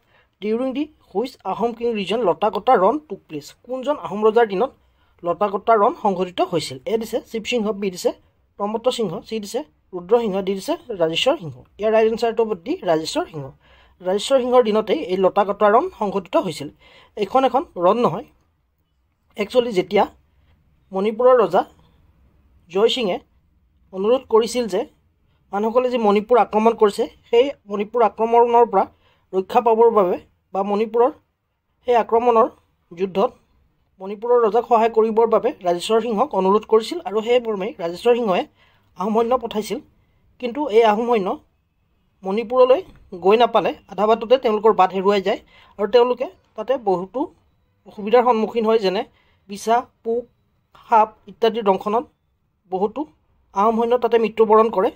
during the which Ahom king reign Latakata ran took place কোনজন আহোম ৰজাৰ দিনত লতাকটা ৰণ সংঘটিত হৈছিল এ দিছে শিৱসিংহ বি দিছে প্ৰমত্ত সিংহ চি দিছে ৰুদ্ৰসিংহ ডি দিছে ৰাজেশ্বৰ সিংহ ইয়াৰ ৰাইট এনচাৰটো হ'ব ডি ৰাজেশ্বৰ সিংহৰ দিনতেই এই লতাকটা ৰণ সংঘটিত হৈছিল এখন ৰণ নহয় একচুৱেলি যেতিয়া মণিপুৰৰ ৰজা জয়সিঙে অনুৰোধ কৰিছিল যে মানুহসকলে যি মণিপুৰ আক্ৰমণ কৰিছে সেই মণিপুৰ আক্ৰমণৰ পৰা ৰক্ষা পাবৰ বাবে বা মণিপুৰৰ সেই আক্ৰমণৰ যুদ্ধত মণিপুৰৰ ৰজাক সহায় কৰিবৰ বাবে ৰাজেশ্বৰ সিংহক অনুৰোধ কৰিছিল আৰু সেই মৰ্মে ৰাজেশ্বৰ সিংহই আহোম সৈন্য পঠাইছিল কিন্তু এই আহোম সৈন্য মণিপুৰলৈ গৈ নাপালে আধা বাটতে তেওঁলোকৰ বাট হেৰুৱাই যায় আৰু তেওঁলোকে তাতে বহুতো অসুবিধাৰ সন্মুখীন হয় যেনে বিছা পোক সাপ ইত্যাদিৰ দংশনত বহুতো আহোম সৈন্য তাতে মৃত্যুবৰণ কৰে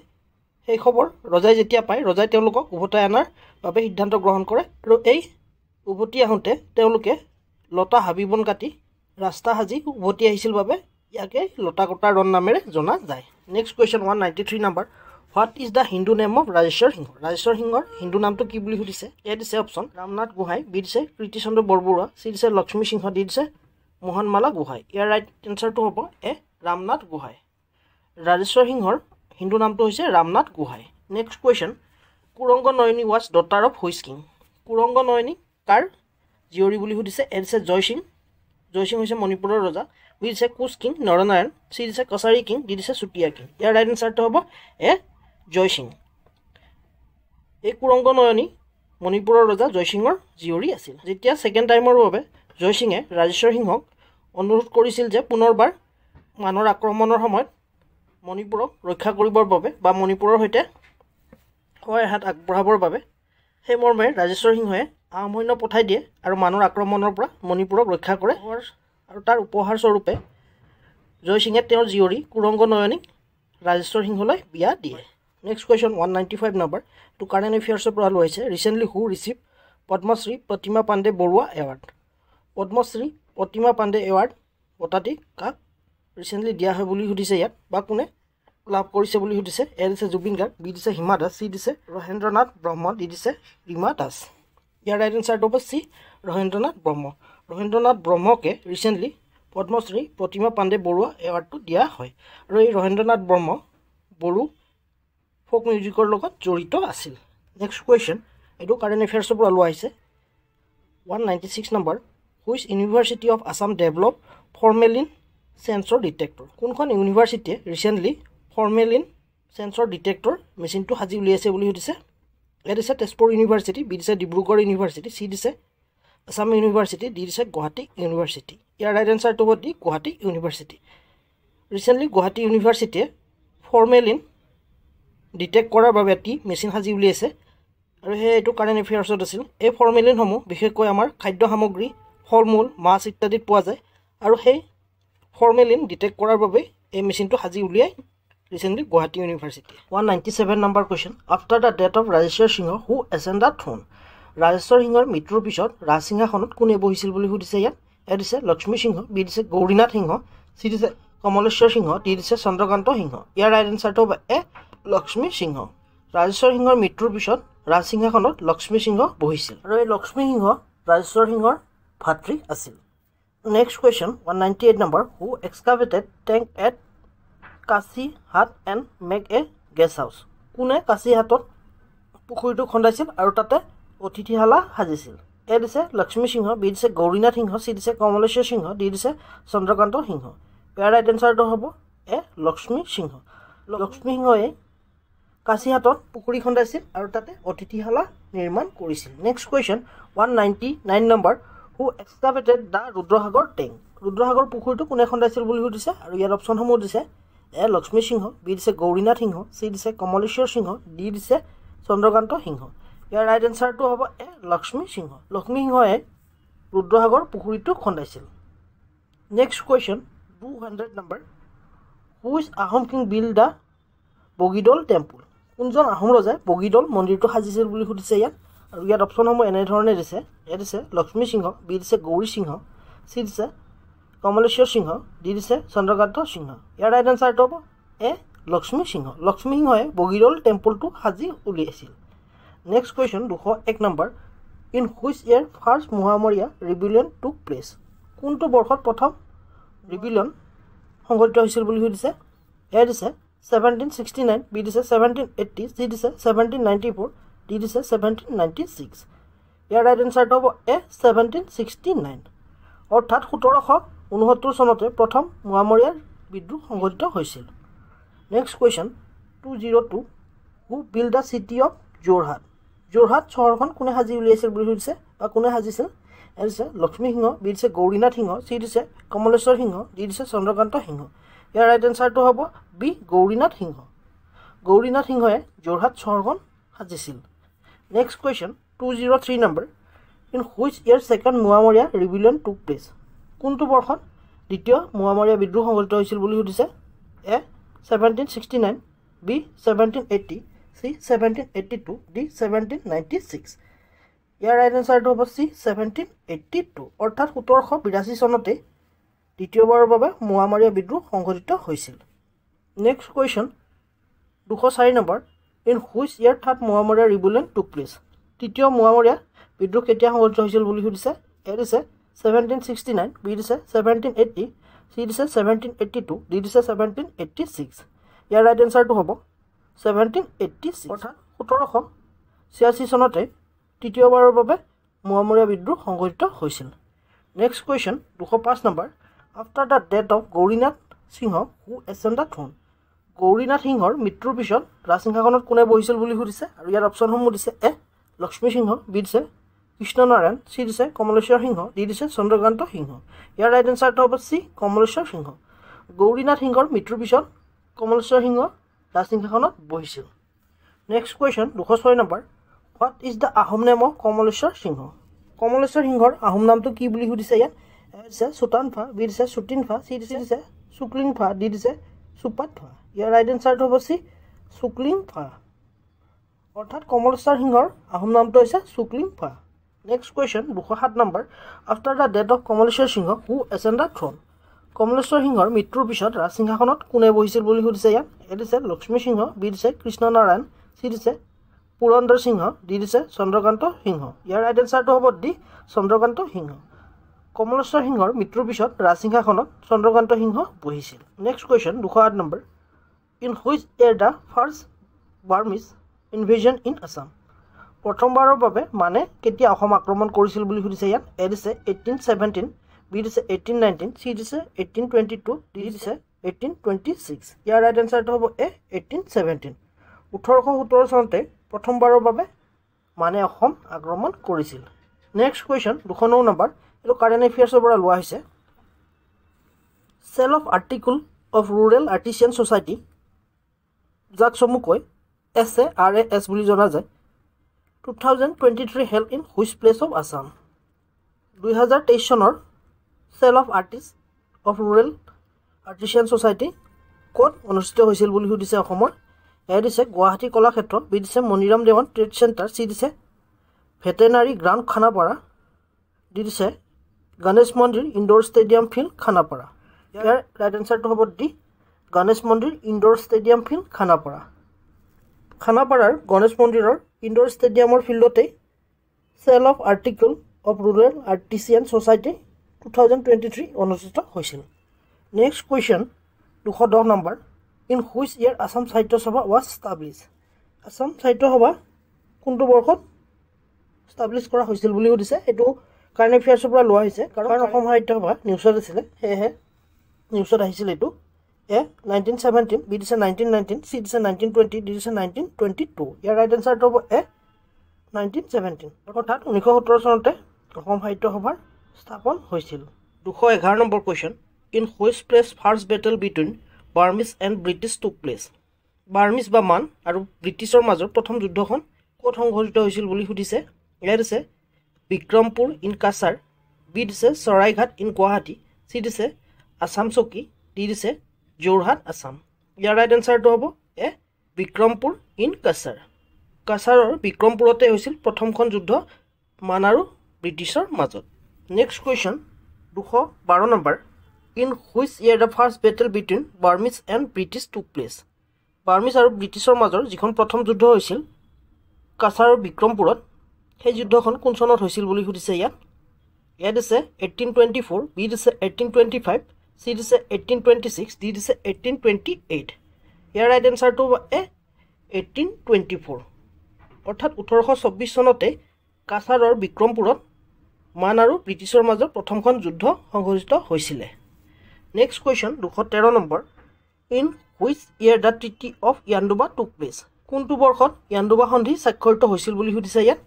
সেই খবৰ ৰজাই যেতিয়া পায় ৰজাই তেওঁলোকক উভতাই অনাৰ বাবে সিদ্ধান্ত গ্ৰহণ কৰে আৰু এই উভতি আহোঁতে তেওঁলোকে লতা হাবি বন কাটি ৰাস্তা সাজি উভতি আহিছিল বাবে ইয়াকে লতাকটা ৰণ নামেৰে জনা যায় next question 193 number what is the Hindu name of Rajeswar সিংহৰ হিন্দু নামটো কি বুলি সুধিছে এ দিছে অপশ্যন ৰামনাথ গোহাঁই বি দিছে কীৰ্তিচন্দ্ৰ বৰবৰুৱা চি দিছে লক্ষ্মী সিংহ ডি দিছে মোহনমালা গোহাঁই ইয়াৰ ৰাইট এনচাৰটো হ'ব এ ৰামনাথ গোহাঁই ৰাজেশ্বৰ সিংহৰ হিন্দু নামটো হৈছে Ramnath Gohain next question Kuranga Nayani was daughter of which king Kuranga Nayani কাৰ জীয়ৰী বুলি সুধিছে এ দিছে জয়সিং হৈছে মণিপুৰৰ ৰজা বি দিছে কোচ কিং নৰনাৰায়ণ চি দিছে কছাৰী কিং ডি দিছে চুতীয়া কিং ইয়াৰ ৰাইট এনচাৰটো হ'ব এ জয়সিং এই কুৰংগ নয়নী মণিপুৰৰ ৰজা জয়সিঙৰ জীয়ৰী আছিল যেতিয়া ছেকেণ্ড টাইমৰ বাবে জয়সিঙে ৰাজেশ্বৰ সিংহক অনুৰোধ কৰিছিল যে পুনৰবাৰ মানৰ আক্ৰমণৰ সময়ত মণিপুৰক ৰক্ষা কৰিবৰ বাবে বা মণিপুৰৰ সৈতে সহায়ৰ হাত আগবঢ়াবৰ বাবে সেই মৰ্মে ৰাজেশ্বৰ সিংহই আহোম সৈন্য পঠাই দিয়ে আৰু মানৰ আক্ৰমণৰ পৰা মণিপুৰক ৰক্ষা কৰে আৰু তাৰ উপহাৰ স্বৰূপে জয়সিঙে তেওঁৰ জীয়ৰী কুৰংগ নয়নীক ৰাজেশ্বৰ সিংহলৈ বিয়া দিয়ে next question 195 number to current এফেয়াৰ্ছৰ পৰা লোৱা হৈছে recently who receive Padmashri Pratima Pandey Barua award Padmashri Pratima Pandey award বঁটাটি কাক ৰিচেণ্টলি দিয়া হয় বুলি সুধিছে ইয়াত বা কোনে লাভ কৰিছে বুলি সুধিছে এ দিছে জুবিন গাৰ্গ বি দিছে হিমা দাস চি দিছে ৰহেন্দ্ৰনাথ ব্ৰহ্ম ডি দিছে ৰীমা দাস ইয়াৰ ৰাইট এনচাৰটো হ'ব চি ৰহেন্দ্ৰনাথ ব্ৰহ্মকে ৰিচেণ্টলি পদ্মশ্ৰী প্ৰতিমা পাণ্ডে বৰুৱা এৱাৰ্ডটো দিয়া হয় আৰু এই ৰহেন্দ্ৰনাথ ব্ৰহ্ম বড়ো ফ'ক মিউজিকৰ লগত জড়িত আছিল নেক্সট কুৱেশ্যন এইটো কাৰেণ্ট এফেয়াৰ্ছৰ পৰা লোৱা হৈছে 196 number which university of Assam develop formalin sensor detector কোনখন ইউনিভাৰ্চিটিয়ে ৰিচেণ্টলি ফৰ্মেলিন সেন্সৰ ডিটেক্টৰ মেচিনটো সাজি উলিয়াইছে বুলি সুধিছে এ দিছে তেজপুৰ ইউনিভাৰ্চিটি বি দিছে ডিব্ৰুগড় ইউনিভাৰ্চিটি চি দিছে আসাম ইউনিভাৰ্চিটি ডি দিছে গুৱাহাটী ইউনিভাৰ্চিটি ইয়াৰ ৰাইট এনসাৰটো হ'ব D Guwahati university recently Guwahati ইউনিভাৰ্চিটিয়ে ফৰ্মেলিন ডিটেক্ট কৰাৰ বাবে এটি মেচিন সাজি উলিয়াইছে আৰু এইটো কাৰেণ্ট এফেয়াৰ্ছত আছিল এই ফৰ্মেলিনসমূহ বিশেষকৈ আমাৰ খাদ্য সামগ্ৰী ফল মূল মাছ ইত্যাদিত পোৱা যায় আৰু সেই ফৰ্মেলিন ডিটেক্ট কৰাৰ বাবে এই মেচিনটো সাজি উলিয়াই recently Guwahati university 197 number question after the death of Rajeswar Singha who ascend the throne Rajeswar সিংহৰ মৃত্যুৰ পিছত ৰাজসিংহাসনত কোনে বহিছিল বুলি সুধিছে ইয়াত এ দিছে লক্ষ্মী সিংহ বি দিছে গৌৰীনাথ সিংহ চি দিছে কমলেশ্বৰ সিংহ ডি দিছে চন্দ্ৰকান্ত সিংহ ইয়াৰ ৰাইট এনসাৰটো হ'ব এ লক্ষ্মী সিংহ ৰাজেশ্বৰ সিংহৰ মৃত্যুৰ পিছত ৰাজসিংহাসনত লক্ষ্মী সিংহ বহিছিল আৰু এই লক্ষ্মী সিংহ ৰাজেশ্বৰ সিংহৰ ভাতৃ আছিল next question 198 number who excavated tank at Kachihat and make a guest house কোনে কাছিহাটত পুখুৰীটো খন্দাইছিল আৰু তাতে অতিথিশালা সাজিছিল এ দিছে লক্ষ্মী সিংহ বি দিছে গৌৰীনাথ সিংহ চি দিছে কমলেশ্বৰ সিংহ ডি দিছে চন্দ্ৰকান্ত সিংহ ইয়াৰ ৰাইট এনসাৰটো হ'ব এ লক্ষ্মী সিংহ লক্ষ্মী সিংহই কাছিহাটত পুখুৰী খন্দাইছিল আৰু তাতে অতিথিশালা নিৰ্মাণ কৰিছিল next question 199 number who excavated the Rudrasagar tank Rudrasagar পুখুৰীটো কোনে খন্দাইছিল বুলি সুধিছে আৰু ইয়াৰ অপশ্যনসমূহ দিছে এ লক্ষ্মী সিংহ বি দিছে গৌৰীনাথ সিংহ চি দিছে কমলেশ্বৰ সিংহ ডি দিছে চন্দ্ৰকান্ত সিংহ ইয়াৰ ৰাইট এনসাৰটো হ'ব এ লক্ষ্মী সিংহ লক্ষ্মী সিংহই ৰুদ্ৰসাগৰ পুখুৰীটো খন্দাইছিল next question 200 number which Ahom king build the Bogidol temple কোনজন আহোম ৰজাই বগীদল মন্দিৰটো সাজিছিল বুলি সুধিছে ইয়াত আৰু ইয়াত অপশ্যনসমূহ এনেধৰণে দিছে এ দিছে লক্ষ্মী সিংহ বি দিছে গৌৰী সিংহ চি দিছে কমলেশ্বৰ সিংহ ডি দিছে চন্দ্ৰকান্ত সিংহ ইয়াৰ ৰাইট এনসাৰটো হ'ব এ লক্ষ্মী সিংহ লক্ষ্মী সিংহই বগীদল টেম্পলটো সাজি উলিয়াইছিল next question 201 number in which year first Moamoria rebellion took place কোনটো বৰ্ষত প্ৰথম ৰিবিলিয়ন সংঘটিত হৈছিল বুলি সুধিছে এ দিছে 1769 বি দিছে 1780 চি দিছে 1794 ডি দিছে 1796 ইয়াৰ ৰাইট এনসাৰটো হ'ব এ 1769 অৰ্থাৎ 1769 চনতে প্ৰথম মহামৰীয়া বিদ্ৰোহ সংঘটিত হৈছিল next question 202 who build the city of Jorhat Jorhat চহৰখন কোনে সাজি উলিয়াইছিল বুলি সুধিছে বা কোনে সাজিছিল এ দিছে লক্ষ্মী সিংহ বি দিছে গৌৰীনাথ সিংহ চি দিছে কমলেশ্বৰ সিংহ ডি দিছে চন্দ্ৰকান্ত সিংহ ইয়াৰ ৰাইট এনসাৰটো হ'ব বি গৌৰীনাথ সিংহ গৌৰীনাথ সিংহই যোৰহাট চহৰখন সাজিছিল next question 203 number in which year second Moamoria rebellion took place কোনটো বৰ্ষত দ্বিতীয় মোৱামৰীয়া বিদ্ৰোহ সংঘটিত হৈছিল বুলি সুধিছে এ 1769 বি 1780 চি 1782 ডি 1796 ইয়াৰ ৰাইট এনসাৰটো হ'ব চি 1782 অৰ্থাৎ 1782 চনতে দ্বিতীয়বাৰৰ বাবে মোৱামৰীয়া বিদ্ৰোহ সংঘটিত হৈছিল next question 204 number in which year third Moamoria rebellion took place তৃতীয় মোৱামৰীয়া বিদ্ৰোহ কেতিয়া সংঘটিত হৈছিল বুলি সুধিছে এ দিছে 1769 বি দিছে 1780 চি দিছে 1782 ডি দিছে 1786 ইয়াৰ ৰাইট এনসাৰটো হ'ব 1786 অৰ্থাৎ 1786 চনতে তৃতীয়বাৰৰ বাবে মোৱামৰীয়া বিদ্ৰোহ সংঘটিত হৈছিল next question 205 number after the death of Gaurinath Singha who ascend the throne Gaurinath সিংহৰ মৃত্যুৰ পিছত ৰাজসিংহাসনত কোনে বহিছিল বুলি সুধিছে আৰু ইয়াৰ অপশ্যনসমূহ দিছে এ লক্ষ্মী সিংহ বি দিছে কৃষ্ণনাৰায়ণ চি দিছে কমলেশ্বৰ সিংহ ডি দিছে চন্দ্ৰকান্ত সিংহ ইয়াৰ ৰাইট এনসাৰটো হ'ব চি কমলেশ্বৰ সিংহ গৌৰীনাথ সিংহৰ মৃত্যুৰ পিছত কমলেশ্বৰ সিংহ ৰাজসিংহাসনত বহিছিল next question 206 number what is the Ahom name of Kamaleswar Singha Kamaleswar সিংহৰ আহোম নামটো কি বুলি সুধিছে ইয়াত এ দিছে চুতানফা বি দিছে চুটিনফা চি দিছে শুক্লিংফা ডি দিছে চুপাতফা ইয়াৰ ৰাইট এনসাৰটো হ'ব চি শুক্লিংফা অৰ্থাৎ কমলেশ্বৰ সিংহৰ আহোম নামটো হৈছে Suklingpha next question 207 number after the death of Kamaleswar Singha who ascend the throne Kamaleswar সিংহৰ মৃত্যুৰ পিছত ৰাজসিংহাসনত কোনে বহিছিল বুলি সুধিছে ইয়াত এ দিছে লক্ষ্মী সিংহ বি দিছে কৃষ্ণনাৰায়ণ চি দিছে পুৰন্দৰ সিংহ ডি দিছে চন্দ্ৰকান্ত সিংহ ইয়াৰ ৰাইট এনসাৰটো হ'ব ডি চন্দ্ৰকান্ত সিংহ কমলেশ্বৰ সিংহৰ মৃত্যুৰ পিছত ৰাজসিংহাসনত চন্দ্ৰকান্ত সিংহ বহিছিল next question 208 number in which year the first Burmese invasion in Assam প্ৰথমবাৰৰ বাবে মানে কেতিয়া অসম আক্ৰমণ কৰিছিল বুলি সুধিছে ইয়াত এ দিছে 1817 বি দিছে 1819 চি দিছে 1822 ডি দিছে 1826 ইয়াৰ ৰাইট এনসাৰটো হ'ব এ 1817 1817 চনতে প্ৰথমবাৰৰ বাবে মানে অসম আক্ৰমণ কৰিছিল নেক্সট কুৱেশ্যন 209 নম্বৰ এইটো কাৰেণ্ট এফেয়াৰ্ছৰ পৰা লোৱা হৈছে sale of article of rural artisan society যাক চমুকৈ SARAS বুলি জনা যায় 2023 held in which place of Assam 2023 চনৰ sale of artist of rural artisan society ক'ত অনুষ্ঠিত হৈছিল বুলি সুধিছে অসমৰ এ দিছে গুৱাহাটী কলাক্ষেত্ৰ বি দিছে Maniram Dewan trade centre C দিছে ভেটেনাৰী গ্ৰাউণ্ড খানাপাৰা ডি দিছে গণেশ মন্দিৰ ইনডোৰ ষ্টেডিয়াম ফিল্ড খানাপাৰা ইয়াৰ ৰাইট এনচাৰটো হ'ব ডি গণেশ মন্দিৰ ইনডোৰ ষ্টেডিয়াম ফিল্ড খানাপাৰা খানাপাৰাৰ গণেশ মন্দিৰৰ ইনডোৰ ষ্টেডিয়ামৰ ফিল্ডতেই sale of article of rural artisan society 2023 অনুষ্ঠিত হৈছিল next question 210 number in which year Assam Sahitya Sabha was establish Assam Sahitya সভা কোনটো বৰ্ষত ষ্টাব্লিছ কৰা হৈছিল বুলি সুধিছে এইটো কাৰেণ্ট এফেয়াৰ্ছৰ পৰা লোৱা হৈছে কাৰণ অসম সাহিত্য সভা নিউজত আছিলে সেয়েহে নিউজত আহিছিল এইটো এ 1917 বি দিছে 1919 চি দিছে 1920 ডি দিছে 1922 ইয়াৰ ৰাইট এনচাৰটো হ'ব এ 1917 অৰ্থাৎ 1917 চনতে অসম সাহিত্য সভাৰ স্থাপন হৈছিল 211 number question in which place first battle between Burmese and British টুক প্লেচ বাৰ্মিজ বা মান আৰু ব্ৰিটিছৰ মাজৰ প্ৰথম যুদ্ধখন ক'ত সংঘটিত হৈছিল বুলি সুধিছে ইয়াত আছে বিক্ৰমপুৰ ইন কাছাৰ বি দিছে চৰাইঘাট ইন গুৱাহাটী চি দিছে আছাম চকী ডি দিছে যোৰহাট আছাম ইয়াৰ ৰাইট এনচাৰটো হ'ব এ বিক্ৰমপুৰ ইন কাছাৰ কাছাৰৰ বিক্ৰমপুৰতে হৈছিল প্ৰথমখন যুদ্ধ মান আৰু ব্ৰিটিছৰ মাজত next question 212 number in which year the first battle between Burmese and British টুক প্লেচ বাৰ্মিজ আৰু ব্ৰিটিছৰ মাজৰ যিখন প্ৰথম যুদ্ধ হৈছিল কাছাৰৰ বিক্ৰমপুৰত সেই যুদ্ধখন কোন চনত হৈছিল বুলি সুধিছে ইয়াত আছে 1824 বি দিছে 1825 চি দিছে 1826 ডি দিছে 1828 ইয়াৰ ৰাইট এনচাৰটো হ'ব এ 1824 অৰ্থাৎ 1824 চনতে কাছাৰৰ বিক্ৰমপুৰত মান আৰু ব্ৰিটিছৰ মাজৰ প্ৰথমখন যুদ্ধ সংঘটিত হৈছিলে next question 213 number in which year the treaty of Yandabo took place কোনটো বৰ্ষত ইয়াণ্ডুবা সন্ধি স্বাক্ষৰিত হৈছিল বুলি সুধিছে ইয়াত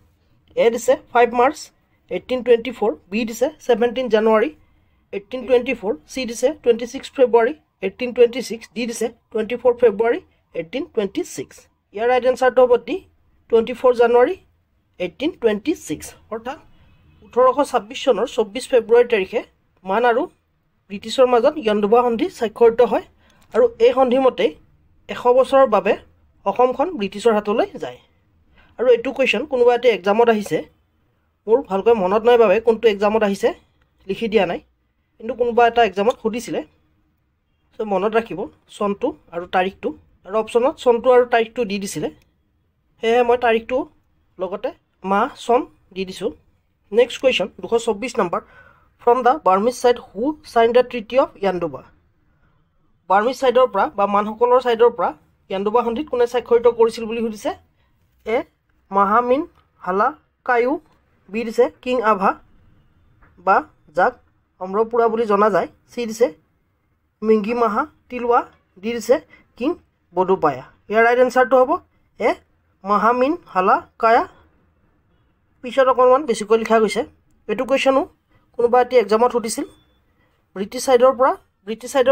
এ দিছে 5 মাৰ্চ 1824 বি দিছে 17 জানুৱাৰী 1824 চি দিছে 26 ফেব্ৰুৱাৰী 1826 ডি দিছে 24 ফেব্ৰুৱাৰী 1826 ইয়াৰ ৰাইট এনচাৰটো হ'ব ডি 24 জানুৱাৰী 1826 অৰ্থাৎ 1826 চনৰ 24 ফেব্ৰুৱাৰী তাৰিখে মান আৰু ব্ৰিটিছৰ মাজত ইয়াণ্ডুবা সন্ধি স্বাক্ষৰিত হয় আৰু এই সন্ধি মতে 100 বছৰৰ বাবে অসমখন ব্ৰিটিছৰ হাতলৈ যায় আৰু এইটো কুৱেশ্যন কোনোবা এটা এক্সামত আহিছে মোৰ ভালকৈ মনত নাই বাবে কোনটো এক্সামত আহিছে লিখি দিয়া নাই কিন্তু কোনোবা এটা এক্সামত সুধিছিলে সো মনত ৰাখিব চনটো আৰু তাৰিখটো আৰু অপশ্যনত চনটো আৰু তাৰিখটো দি দিছিলে সেয়ে মই তাৰিখটো লগতে মাহ চন দি দিছোঁ next question 224 number from the Burmese side who sign the treaty of Yandabo Burmese ছাইডৰ পৰা বা মানসকলৰ ছাইডৰ পৰা ইয়াণ্ডুবা সন্ধিত কোনে স্বাক্ষৰিত কৰিছিল বুলি সুধিছে এ মাহামিন হালা কায়ু বি দিছে কিং আভা বা যাক অম্ৰপুৰা বুলি জনা যায় চি দিছে মিংগি মাহা তিলৱা ডি দিছে কিং বডুপায়া ইয়াৰ ৰাইট এনচাৰটো হ'ব এ মাহামিন হালা কায়া পিছত অকণমান বেছিকৈ লিখা গৈছে এইটো কুৱেশ্যনো কোনোবা এটি এক্সামত সুধিছিল ব্ৰিটিছ ছাইডৰ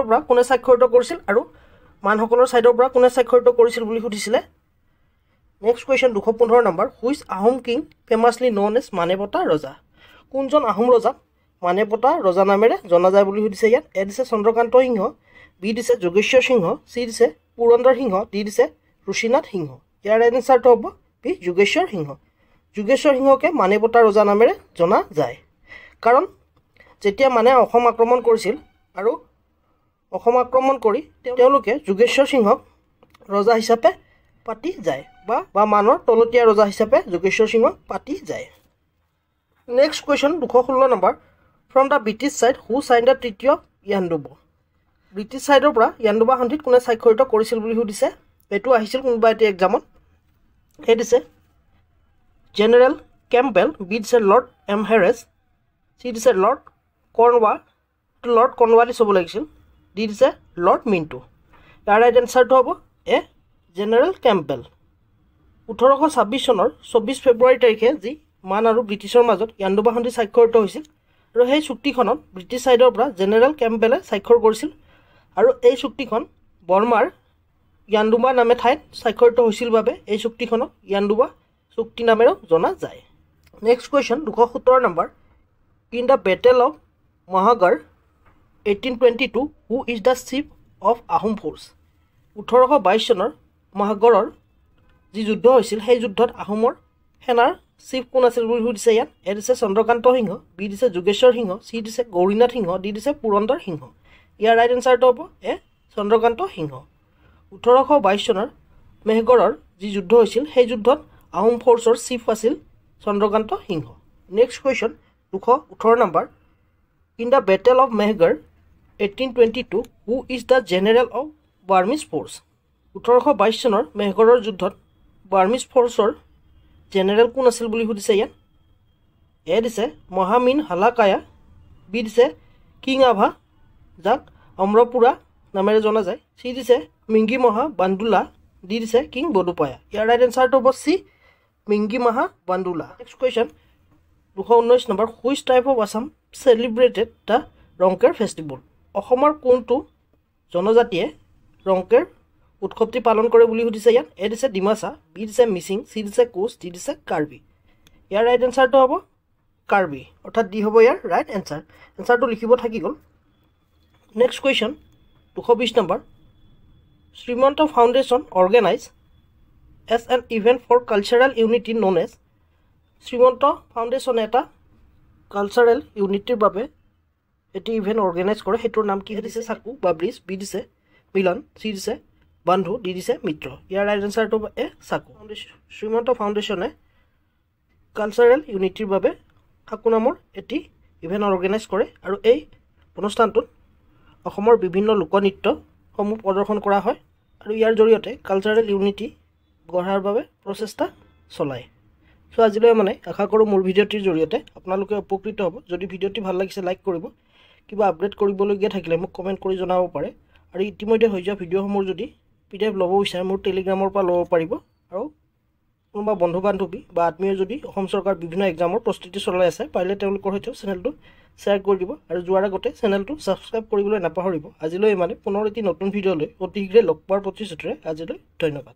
পৰা কোনে স্বাক্ষৰিত কৰিছিল আৰু মানসকলৰ ছাইডৰ পৰা কোনে স্বাক্ষৰিত কৰিছিল বুলি সুধিছিলে next question 215 number which Ahom king famously known as Manepota ৰজা কোনজন আহোম ৰজাক মানেপতা ৰজা নামেৰে জনা যায় বুলি সুধিছে ইয়াত এ দিছে চন্দ্ৰকান্ত সিংহ বি দিছে যোগেশ্বৰ সিংহ চি দিছে পুৰন্দৰ সিংহ ডি দিছে ঋষিনাথ সিংহ ইয়াৰ ৰাইট এনচাৰটো হ'ব বি যোগেশ্বৰ সিংহকে মানেপতা ৰজা নামেৰে জনা যায় কাৰণ যেতিয়া মানে অসম আক্ৰমণ কৰিছিল আৰু অসম আক্ৰমণ কৰি তেওঁলোকে যোগেশ্বৰ সিংহক ৰজা হিচাপে পাতি যায় বা মানৰ তলতীয়া ৰজা হিচাপে যোগেশ্বৰ সিংহক পাতি যায় next question 216 number from the British side who sign the treaty of Yandabo British ছাইডৰ পৰা ইয়াণ্ডুবা সন্ধিত কোনে স্বাক্ষৰিত কৰিছিল বুলি সুধিছে এইটো আহিছিল কোনোবা এটি এক্সামত সেই দিছে জেনেৰেল কেম্পবেল বি দিছে লৰ্ড এমহেৰেজ চি দিছে লৰ্ড কৰ্ণৱালী চাব লাগিছিল ডি দিছে লৰ্ড মিণ্টু ইয়াৰ ৰাইট এনচাৰটো হ'ব এ জেনেৰেল কেম্পবেল 1826 চনৰ 24 ফেব্ৰুৱাৰী তাৰিখে যি মান আৰু ব্ৰিটিছৰ মাজত ইয়াণ্ডুবা সন্ধি স্বাক্ষৰিত হৈছিল আৰু সেই চুক্তিখনত ব্ৰিটিছ ছাইডৰ পৰা জেনেৰেল কেম্পবেলে স্বাক্ষৰ কৰিছিল আৰু এই চুক্তিখন বৰ্মাৰ ইয়াণ্ডুবা নামে ঠাইত স্বাক্ষৰিত হৈছিল বাবে এই চুক্তিখনক ইয়াণ্ডুবা চুক্তি নামেৰেও জনা যায়। Next question 217 number in the battle of Mahagarh 1822 who is the chief of Ahom force. 1822 চনৰ মহাগড়ৰ যি যুদ্ধ হৈছিল সেই যুদ্ধত আহোমৰ সেনাৰ চিফ কোন আছিল বুলি সুধিছে ইয়াত। এ দিছে চন্দ্ৰকান্ত সিংহ, বি দিছে যোগেশ্বৰ সিংহ, চি দিছে গৌৰীনাথ সিংহ, ডি দিছে পুৰন্দৰ সিংহ। ইয়াৰ ৰাইট এনচাৰটো হ'ব এ চন্দ্ৰকান্ত সিংহ। 1822 চনৰ মেহগড়ৰ যি যুদ্ধ হৈছিল সেই যুদ্ধত আহোম ফ'ৰ্চৰ চিফ আছিল Chandrakanta Singha. Next question 218 number in the battle of Mahgarh 1822 who is the general of Burmese force. 1822 চনৰ মেহগড়ৰ যুদ্ধত বাৰ্মিজ ফ'ৰ্চৰ জেনেৰেল কোন আছিল বুলি সুধিছে ইয়াত। এ দিছে মহামিন হালাকায়া, বি দিছে কিং আভা যাক অম্ৰপুৰা নামেৰে জনা যায়, চি দিছে মিংগি মহা বান্দুলা, ডি দিছে কিং বডুপায়া। ইয়াৰ ৰাইট এনচাৰটো হ'ব C Mingyi Maha Bandula. Next question 219 number which tribe of Assam celebrated the Rongker festival. অসমৰ কোনটো জনজাতিয়ে ৰংকেৰ উৎসৱটি পালন কৰে বুলি সুধিছে ইয়াত। এ দিছে ডিমাচা, বি দিছে মিচিং, চি দিছে কোচ, ডি দিছে কাৰ্বি। ইয়াৰ ৰাইট এনচাৰটো হ'ব কাৰ্বি, অৰ্থাৎ ডি হ'ব ইয়াৰ ৰাইট এনচাৰ। এনচাৰটো লিখিব থাকি গ'ল। Next question 220 number Srimanta foundation organizes an event for cultural unity known as. Srimanta ফাউণ্ডেশ্যনে এটা কালচাৰেল ইউনিটিৰ বাবে এটি ইভেণ্ট অৰ্গেনাইজ কৰে, সেইটোৰ নাম কি দিছে চাকু বা ব্ৰিজ, বি দিছে মিলন, চি দিছে বন্ধু, ডি দিছে মিত্ৰ। ইয়াৰ ৰাইট এনচাৰটো এ চাকু। শ্ৰীমন্ত ফাউণ্ডেশ্যনে কালচাৰেল ইউনিটিৰ বাবে সাকু নামৰ এটি ইভেণ্ট অৰ্গেনাইজ কৰে আৰু এই অনুষ্ঠানটোত অসমৰ বিভিন্ন লোকনৃত্যসমূহ প্ৰদৰ্শন কৰা হয় আৰু ইয়াৰ জৰিয়তে কালচাৰেল ইউনিটি গঢ়াৰ বাবে প্ৰচেষ্টা চলায়। চ' আজিলৈ আশা কৰোঁ মোৰ ভিডিঅ'টিৰ জৰিয়তে আপোনালোকে উপকৃত হ'ব। যদি ভিডিঅ'টি ভাল লাগিছে লাইক কৰিব, কিবা আপডেট কৰিবলগীয়া থাকিলে মোক কমেণ্ট কৰি জনাব পাৰে আৰু ইতিমধ্যে হৈ যোৱা ভিডিঅ'সমূহ যদি PDF ল'ব বিচাৰে মোৰ টেলিগ্ৰামৰ পৰা ল'ব পাৰিব আৰু কোনোবা বন্ধু বান্ধৱী বা আত্মীয় যদি অসম চৰকাৰ বিভিন্ন এক্সামৰ প্ৰস্তুতি চলাই আছে পাৰিলে তেওঁলোকৰ সৈতেও চেনেলটো শ্বেয়াৰ কৰি দিব আৰু যোৱাৰ আগতে চেনেলটো ছাবস্ক্ৰাইব কৰিবলৈ নাপাহৰিব। আজিলৈ পুনৰ এটি নতুন ভিডিঅ'লৈ অতি শীঘ্ৰে লগ পোৱাৰ প্ৰতিশ্ৰুতিৰে আজিলৈ ধন্যবাদ।